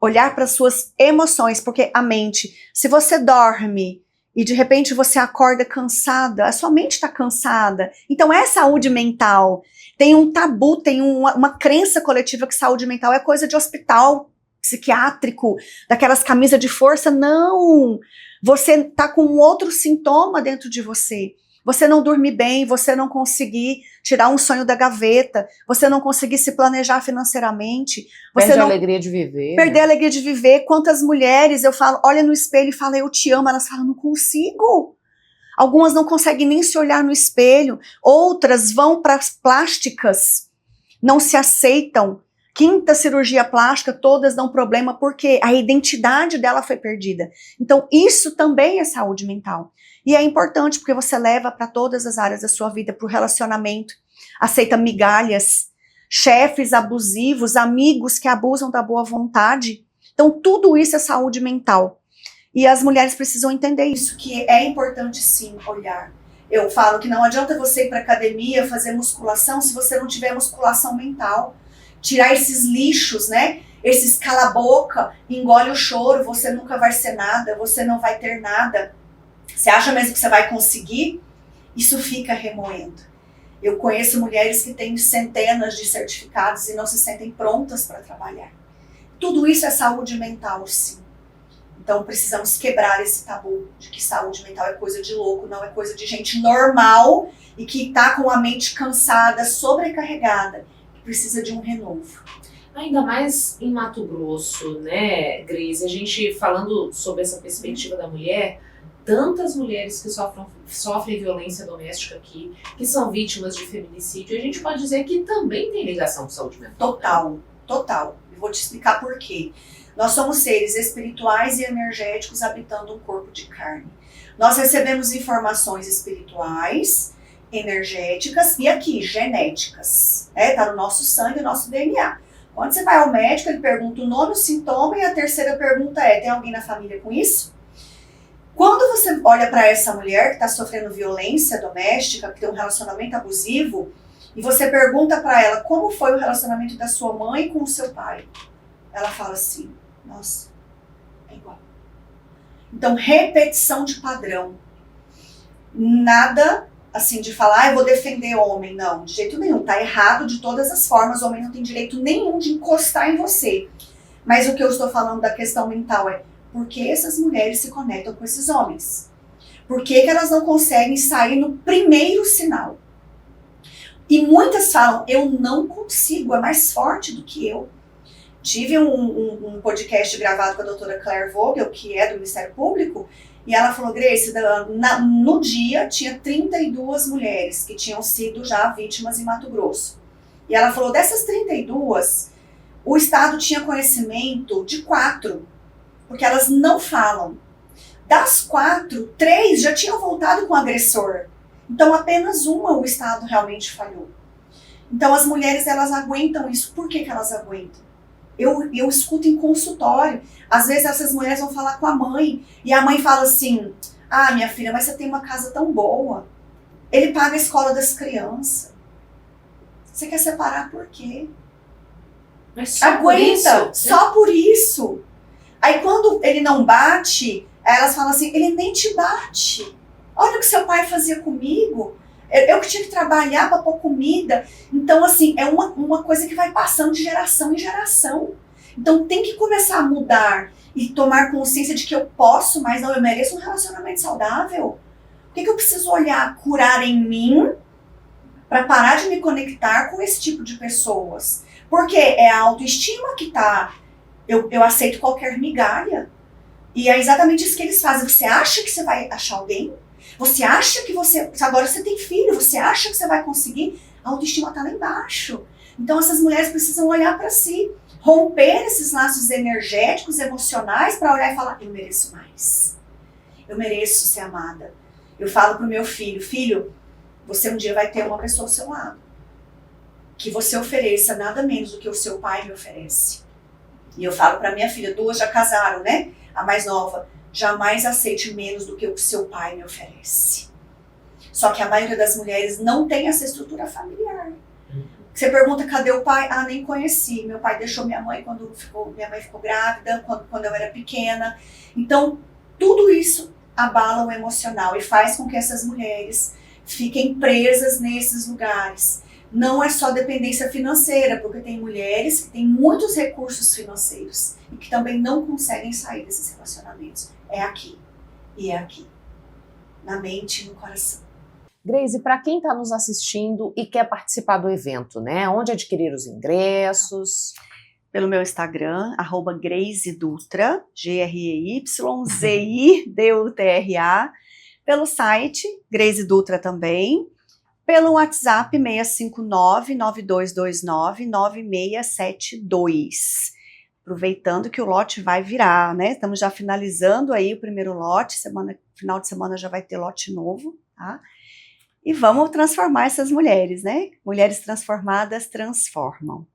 Olhar para suas emoções, porque a mente, se você dorme e de repente você acorda cansada, a sua mente está cansada. Então é saúde mental. Tem um tabu, tem uma crença coletiva que saúde mental é coisa de hospital psiquiátrico, daquelas camisas de força. Não! Você está com um outro sintoma dentro de você. Você não dormir bem, você não conseguir tirar um sonho da gaveta, você não conseguir se planejar financeiramente. Perde a alegria de viver. Perder a alegria de viver. Quantas mulheres eu falo, olha no espelho e fala, eu te amo. Elas falam, não consigo. Algumas não conseguem nem se olhar no espelho. Outras vão para as plásticas, não se aceitam. Quinta cirurgia plástica, todas dão problema porque a identidade dela foi perdida. Então isso também é saúde mental. E é importante porque você leva para todas as áreas da sua vida, para o relacionamento, aceita migalhas, chefes abusivos, amigos que abusam da boa vontade. Então tudo isso é saúde mental. E as mulheres precisam entender isso, que é importante sim olhar. Eu falo que não adianta você ir para academia, fazer musculação, se você não tiver musculação mental. Tirar esses lixos, né? Esses cala a boca, engole o choro, você nunca vai ser nada, você não vai ter nada. Você acha mesmo que você vai conseguir? Isso fica remoendo. Eu conheço mulheres que têm centenas de certificados e não se sentem prontas para trabalhar. Tudo isso é saúde mental, sim. Então precisamos quebrar esse tabu de que saúde mental é coisa de louco, não é coisa de gente normal e que está com a mente cansada, sobrecarregada, que precisa de um renovo. Ainda mais em Mato Grosso, né, Grace? A gente falando sobre essa perspectiva da mulher, tantas mulheres que sofrem violência doméstica aqui, que são vítimas de feminicídio, a gente pode dizer que também tem ligação com saúde mental. Total, total. Eu vou te explicar por quê. Nós somos seres espirituais e energéticos habitando um corpo de carne. Nós recebemos informações espirituais, energéticas e aqui, genéticas. Tá no nosso sangue, no nosso DNA. Quando você vai ao médico, ele pergunta o nono sintoma e a terceira pergunta tem alguém na família com isso? Quando você olha para essa mulher que está sofrendo violência doméstica, que tem um relacionamento abusivo, e você pergunta para ela como foi o relacionamento da sua mãe com o seu pai, ela fala assim, nossa, é igual. Então, repetição de padrão. Nada assim de falar, eu vou defender homem. Não, de jeito nenhum. Tá errado de todas as formas. O homem não tem direito nenhum de encostar em você. Mas o que eu estou falando da questão mental é por que essas mulheres se conectam com esses homens? Por que elas não conseguem sair no primeiro sinal? E muitas falam, eu não consigo, é mais forte do que eu. Tive um podcast gravado com a doutora Claire Vogel, que é do Ministério Público, e ela falou, Grace, no dia tinha 32 mulheres que tinham sido já vítimas em Mato Grosso. E ela falou, dessas 32, o Estado tinha conhecimento de 4, porque elas não falam. Das 4, 3 já tinham voltado com o agressor. Então, apenas uma o Estado realmente falhou. Então, as mulheres, elas aguentam isso. Por que elas aguentam? Eu escuto em consultório. Às vezes, essas mulheres vão falar com a mãe. E a mãe fala assim, ah, minha filha, mas você tem uma casa tão boa. Ele paga a escola das crianças. Você quer separar por quê? Mas só Aguenta, por isso? só por isso. Aí, quando ele não bate, elas falam assim, ele nem te bate. Olha o que seu pai fazia comigo. Eu que tinha que trabalhar para pôr comida. Então, assim, é uma coisa que vai passando de geração em geração. Então, tem que começar a mudar e tomar consciência de que eu posso, mas não, eu mereço um relacionamento saudável. O que eu preciso olhar, curar em mim para parar de me conectar com esse tipo de pessoas? Porque é a autoestima que tá... Eu aceito qualquer migalha. E é exatamente isso que eles fazem. Você acha que você vai achar alguém? Você acha que agora você tem filho, você acha que você vai conseguir? A autoestima está lá embaixo. Então essas mulheres precisam olhar para si, romper esses laços energéticos, emocionais, para olhar e falar, eu mereço mais. Eu mereço ser amada. Eu falo pro meu filho, filho, você um dia vai ter uma pessoa ao seu lado. Que você ofereça nada menos do que o seu pai me oferece. E eu falo para minha filha, 2 já casaram, né? A mais nova, jamais aceite menos do que o seu pai me oferece. Só que a maioria das mulheres não tem essa estrutura familiar. Você pergunta, cadê o pai? Ah, nem conheci. Meu pai deixou minha mãe quando minha mãe ficou grávida, quando eu era pequena. Então, tudo isso abala o emocional e faz com que essas mulheres fiquem presas nesses lugares. Não é só dependência financeira, porque tem mulheres que têm muitos recursos financeiros e que também não conseguem sair desses relacionamentos. É aqui e é aqui, na mente e no coração. Grace, para quem está nos assistindo e quer participar do evento, né? Onde adquirir os ingressos? Pelo meu Instagram, @GraceDutra, GREYZIDUTRA. Pelo site, Grace Dutra também. Pelo WhatsApp, 659-9229-9672. Aproveitando que o lote vai virar, né? Estamos já finalizando aí o primeiro lote, final de semana já vai ter lote novo, tá? E vamos transformar essas mulheres, né? Mulheres transformadas transformam.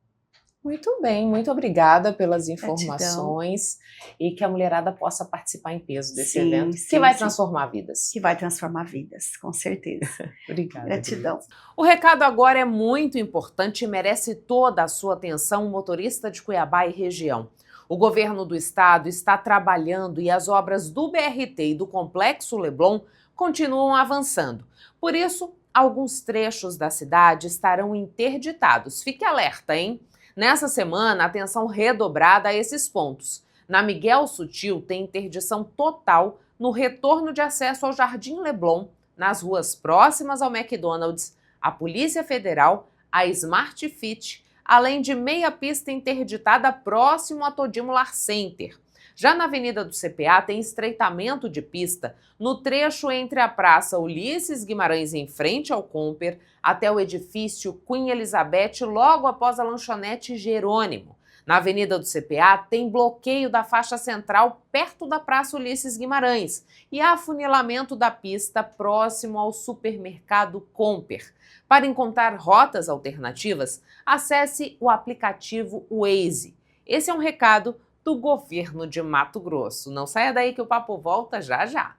Muito bem, muito obrigada pelas informações e que a mulherada possa participar em peso desse evento, que vai transformar vidas. Que vai transformar vidas, com certeza. Obrigada. Gratidão. O recado agora é muito importante e merece toda a sua atenção, motorista de Cuiabá e região. O governo do estado está trabalhando e as obras do BRT e do Complexo Leblon continuam avançando. Por isso, alguns trechos da cidade estarão interditados. Fique alerta, hein? Nessa semana, atenção redobrada a esses pontos. Na Miguel Sutil tem interdição total no retorno de acesso ao Jardim Leblon, nas ruas próximas ao McDonald's, a Polícia Federal, a Smart Fit, além de meia pista interditada próximo a Todimo-Lar Center. Já na Avenida do CPA tem estreitamento de pista no trecho entre a Praça Ulisses Guimarães em frente ao Comper até o edifício Queen Elizabeth logo após a lanchonete Jerônimo. Na Avenida do CPA tem bloqueio da faixa central perto da Praça Ulisses Guimarães e afunilamento da pista próximo ao supermercado Comper. Para encontrar rotas alternativas, acesse o aplicativo Waze. Esse é um recado do governo de Mato Grosso. Não saia daí que o papo volta já já.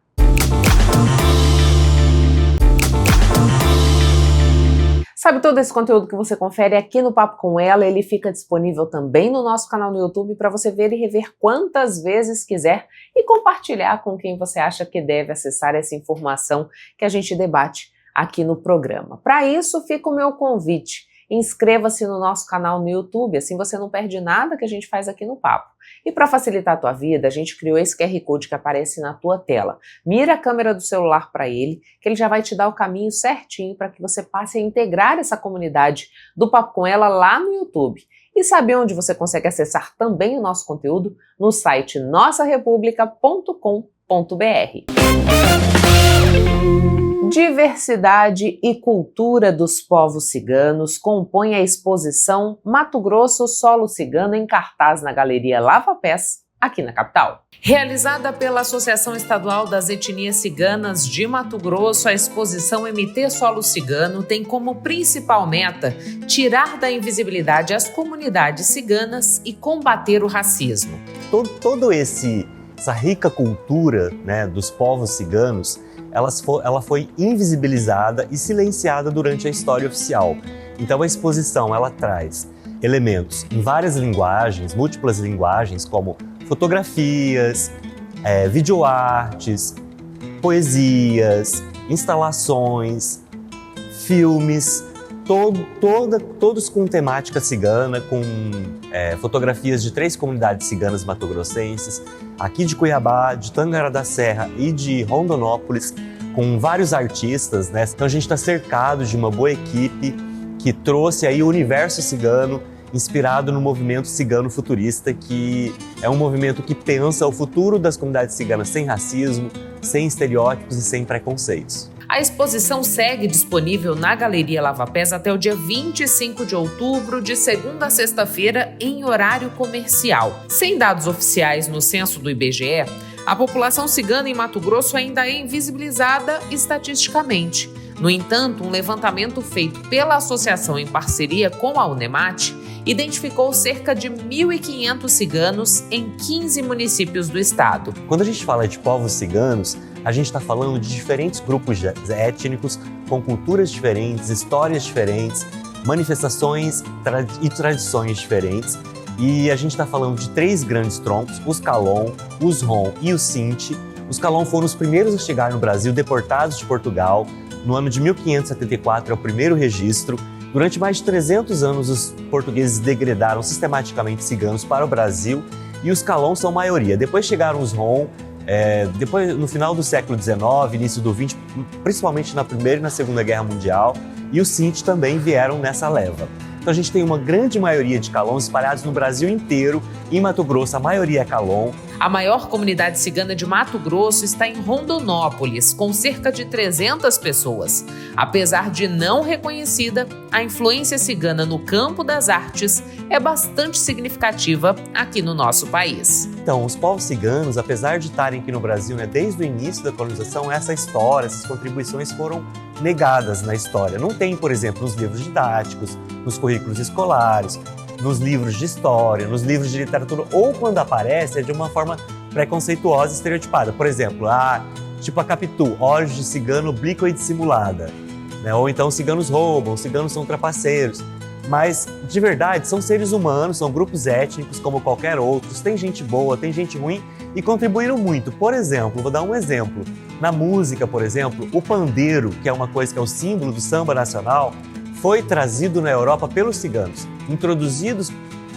Sabe todo esse conteúdo que você confere aqui no Papo com Ela? Ele fica disponível também no nosso canal no YouTube para você ver e rever quantas vezes quiser e compartilhar com quem você acha que deve acessar essa informação que a gente debate aqui no programa. Para isso, fica o meu convite. Inscreva-se no nosso canal no YouTube, assim você não perde nada que a gente faz aqui no Papo. E para facilitar a tua vida, a gente criou esse QR Code que aparece na tua tela. Mira a câmera do celular para ele, que ele já vai te dar o caminho certinho para que você passe a integrar essa comunidade do Papo com Ela lá no YouTube. E sabe onde você consegue acessar também o nosso conteúdo? No site nossarepublica.com.br. Diversidade e cultura dos povos ciganos compõem a exposição Mato Grosso Solo Cigano em cartaz na Galeria Lava Pés, aqui na capital. Realizada pela Associação Estadual das Etnias Ciganas de Mato Grosso, a exposição MT Solo Cigano tem como principal meta tirar da invisibilidade as comunidades ciganas e combater o racismo. Essa rica cultura, né, dos povos ciganos, ela foi invisibilizada e silenciada durante a história oficial. Então a exposição ela traz elementos em várias linguagens, múltiplas linguagens, como fotografias, videoartes, poesias, instalações, filmes, todos com temática cigana, com fotografias de 3 comunidades ciganas matogrossenses, aqui de Cuiabá, de Tangará da Serra e de Rondonópolis, com vários artistas, né? Então a gente está cercado de uma boa equipe que trouxe aí o universo cigano, inspirado no movimento cigano futurista, que é um movimento que pensa o futuro das comunidades ciganas sem racismo, sem estereótipos e sem preconceitos. A exposição segue disponível na Galeria Lava Pés até o dia 25 de outubro, de segunda a sexta-feira, em horário comercial. Sem dados oficiais no censo do IBGE, a população cigana em Mato Grosso ainda é invisibilizada estatisticamente. No entanto, um levantamento feito pela associação em parceria com a Unemate identificou cerca de 1.500 ciganos em 15 municípios do estado. Quando a gente fala de povos ciganos, a gente está falando de diferentes grupos étnicos com culturas diferentes, histórias diferentes, manifestações e tradições diferentes. E a gente está falando de 3 grandes troncos, os Calon, os Rom e os Sinti. Os Calon foram os primeiros a chegar no Brasil, deportados de Portugal. No ano de 1574 é o primeiro registro. Durante mais de 300 anos, os portugueses degredaram sistematicamente ciganos para o Brasil e os Calon são maioria. Depois chegaram os Rom, depois no final do século XIX, início do XX, principalmente na Primeira e na Segunda Guerra Mundial, e os Sinti também vieram nessa leva. Então a gente tem uma grande maioria de Calons espalhados no Brasil inteiro. Em Mato Grosso, a maioria é Calon. A maior comunidade cigana de Mato Grosso está em Rondonópolis, com cerca de 300 pessoas. Apesar de não reconhecida, a influência cigana no campo das artes é bastante significativa aqui no nosso país. Então, os povos ciganos, apesar de estarem aqui no Brasil, né, desde o início da colonização, essa história, essas contribuições foram negadas na história. Não tem, por exemplo, nos livros didáticos, nos currículos escolares, nos livros de história, nos livros de literatura, ou quando aparece é de uma forma preconceituosa e estereotipada. Por exemplo, tipo a Capitu, olhos de cigano oblíqua e dissimulada. Né? Ou então ciganos roubam, ciganos são trapaceiros. Mas, de verdade, são seres humanos, são grupos étnicos como qualquer outros, tem gente boa, tem gente ruim e contribuíram muito. Por exemplo, vou dar um exemplo. Na música, por exemplo, o pandeiro, que é uma coisa que é o símbolo do samba nacional, foi trazido na Europa pelos ciganos.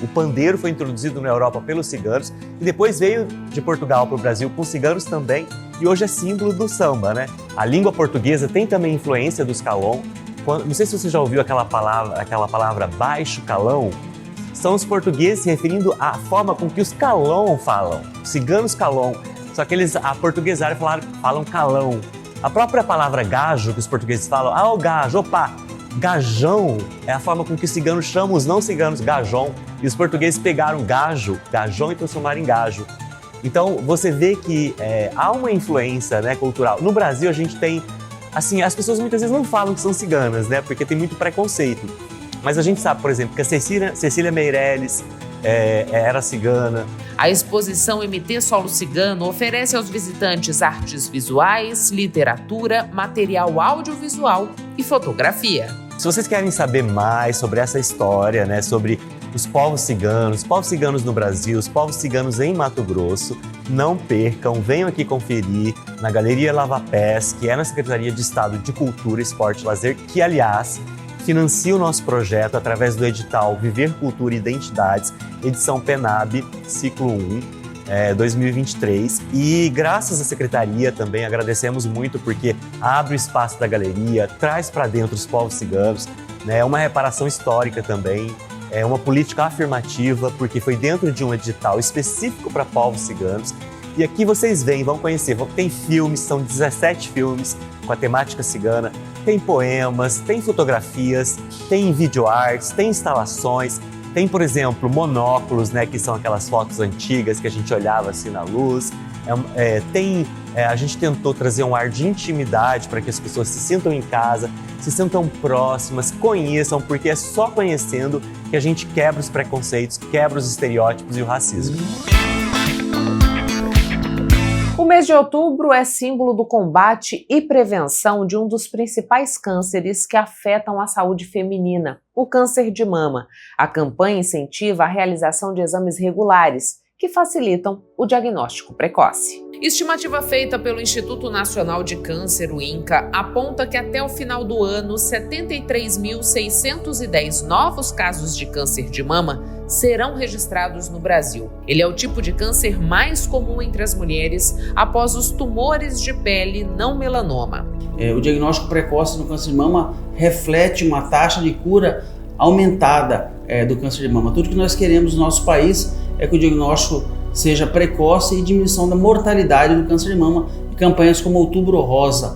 O pandeiro foi introduzido na Europa pelos ciganos e depois veio de Portugal para o Brasil com ciganos também e hoje é símbolo do samba, né? A língua portuguesa tem também influência dos Calon. Não sei se você já ouviu aquela palavra baixo calão. São os portugueses se referindo à forma com que os Calon falam. Os ciganos Calon. Só que eles aportuguesaram e falam calão. A própria palavra gajo que os portugueses falam, o gajo, opa, gajão é a forma com que os ciganos chamam os não ciganos, gajon. E os portugueses pegaram gajon e transformaram em gajo. Então você vê que há uma influência, né, cultural. No Brasil a gente tem, assim, as pessoas muitas vezes não falam que são ciganas, né, porque tem muito preconceito. Mas a gente sabe, por exemplo, que a Cecília Meirelles era cigana. A exposição MT Solo Cigano oferece aos visitantes artes visuais, literatura, material audiovisual e fotografia. Se vocês querem saber mais sobre essa história, né, sobre os povos ciganos no Brasil, os povos ciganos em Mato Grosso, não percam, venham aqui conferir na Galeria Lava Pés, que é na Secretaria de Estado de Cultura, Esporte e Lazer, que, aliás, financia o nosso projeto através do edital Viver Cultura e Identidades, edição PENAB, ciclo 1, 2023. E graças à Secretaria também agradecemos muito porque abre o espaço da galeria, traz para dentro os povos ciganos, né? É uma reparação histórica também, é uma política afirmativa porque foi dentro de um edital específico para povos ciganos. E aqui vocês vêm, vão conhecer, tem filmes, são 17 filmes com a temática cigana, tem poemas, tem fotografias, tem videoarts, tem instalações, tem, por exemplo, monóculos, né, que são aquelas fotos antigas que a gente olhava assim na luz. A gente tentou trazer um ar de intimidade para que as pessoas se sintam em casa, se sintam próximas, conheçam, porque é só conhecendo que a gente quebra os preconceitos, quebra os estereótipos e o racismo. O mês de outubro é símbolo do combate e prevenção de um dos principais cânceres que afetam a saúde feminina, o câncer de mama. A campanha incentiva a realização de exames regulares, que facilitam o diagnóstico precoce. Estimativa feita pelo Instituto Nacional de Câncer, o INCA, aponta que até o final do ano, 73.610 novos casos de câncer de mama serão registrados no Brasil. Ele é o tipo de câncer mais comum entre as mulheres após os tumores de pele não melanoma. O diagnóstico precoce no câncer de mama reflete uma taxa de cura aumentada do câncer de mama. Tudo que nós queremos no nosso país é que o diagnóstico seja precoce e diminuição da mortalidade do câncer de mama, e campanhas como Outubro Rosa,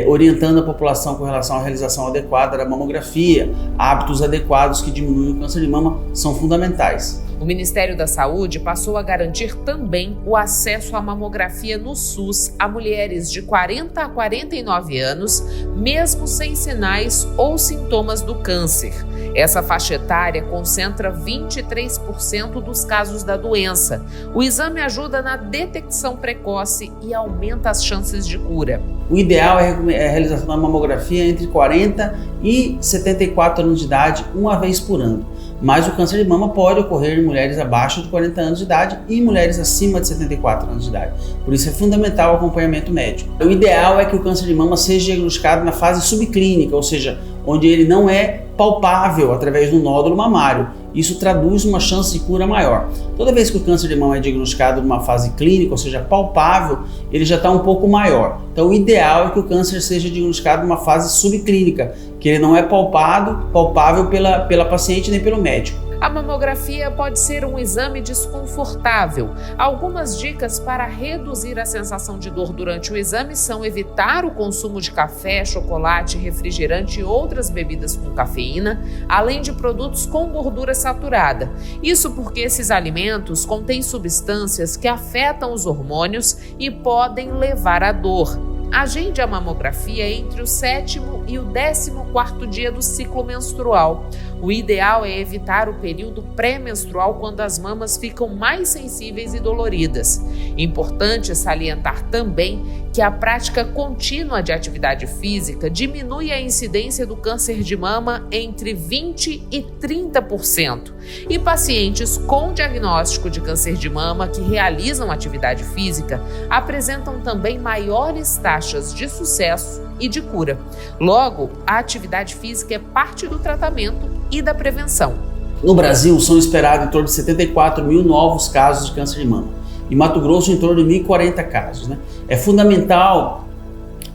orientando a população com relação à realização adequada da mamografia, hábitos adequados que diminuem o câncer de mama são fundamentais. O Ministério da Saúde passou a garantir também o acesso à mamografia no SUS a mulheres de 40 a 49 anos, mesmo sem sinais ou sintomas do câncer. Essa faixa etária concentra 23% dos casos da doença. O exame ajuda na detecção precoce e aumenta as chances de cura. O ideal é a realização da mamografia entre 40 e 74 anos de idade, uma vez por ano. Mas o câncer de mama pode ocorrer em mulheres abaixo de 40 anos de idade e mulheres acima de 74 anos de idade. Por isso é fundamental o acompanhamento médico. O ideal é que o câncer de mama seja diagnosticado na fase subclínica, ou seja, onde ele não é palpável através do nódulo mamário. Isso traduz uma chance de cura maior. Toda vez que o câncer de mama é diagnosticado numa fase clínica, ou seja, palpável, ele já está um pouco maior. Então o ideal é que o câncer seja diagnosticado numa fase subclínica, que ele não é palpável pela paciente nem pelo médico. A mamografia pode ser um exame desconfortável. Algumas dicas para reduzir a sensação de dor durante o exame são evitar o consumo de café, chocolate, refrigerante e outras bebidas com cafeína, além de produtos com gordura saturada. Isso porque esses alimentos contêm substâncias que afetam os hormônios e podem levar à dor. Agende a mamografia entre o 7º e o 14º dia do ciclo menstrual. O ideal é evitar o período pré-menstrual, quando as mamas ficam mais sensíveis e doloridas. Importante salientar também que a prática contínua de atividade física diminui a incidência do câncer de mama entre 20% e 30%. E pacientes com diagnóstico de câncer de mama que realizam atividade física apresentam também maiores taxas de sucesso e de cura. Logo, a atividade física é parte do tratamento e da prevenção. No Brasil, são esperados em torno de 74 mil novos casos de câncer de mama. Em Mato Grosso, em torno de 1.040 casos. É fundamental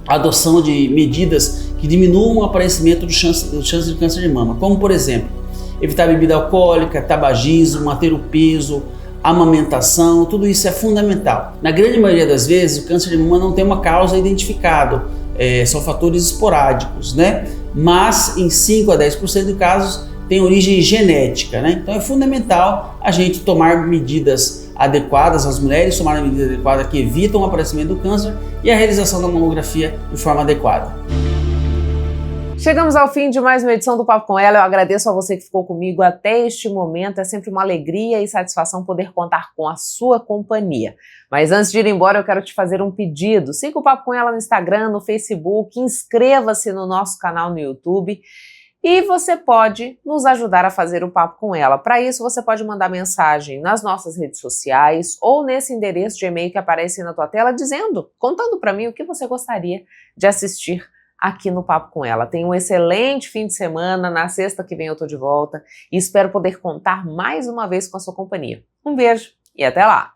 a adoção de medidas que diminuam o aparecimento do chance de câncer de mama, como, por exemplo, evitar bebida alcoólica, tabagismo, manter o peso, amamentação, tudo isso é fundamental. Na grande maioria das vezes, o câncer de mama não tem uma causa identificada, são fatores esporádicos, mas em 5 a 10% de casos tem origem genética, Então é fundamental a gente tomar medidas adequadas, as mulheres tomarem medidas adequadas que evitam o aparecimento do câncer e a realização da mamografia de forma adequada. Chegamos ao fim de mais uma edição do Papo com Ela. Eu agradeço a você que ficou comigo até este momento. É sempre uma alegria e satisfação poder contar com a sua companhia. Mas antes de ir embora, eu quero te fazer um pedido. Siga o Papo com Ela no Instagram, no Facebook, inscreva-se no nosso canal no YouTube e você pode nos ajudar a fazer o Papo com Ela. Para isso, você pode mandar mensagem nas nossas redes sociais ou nesse endereço de e-mail que aparece na tua tela, contando para mim o que você gostaria de assistir aqui no Papo com Ela. Tenha um excelente fim de semana, na sexta que vem eu tô de volta e espero poder contar mais uma vez com a sua companhia. Um beijo e até lá!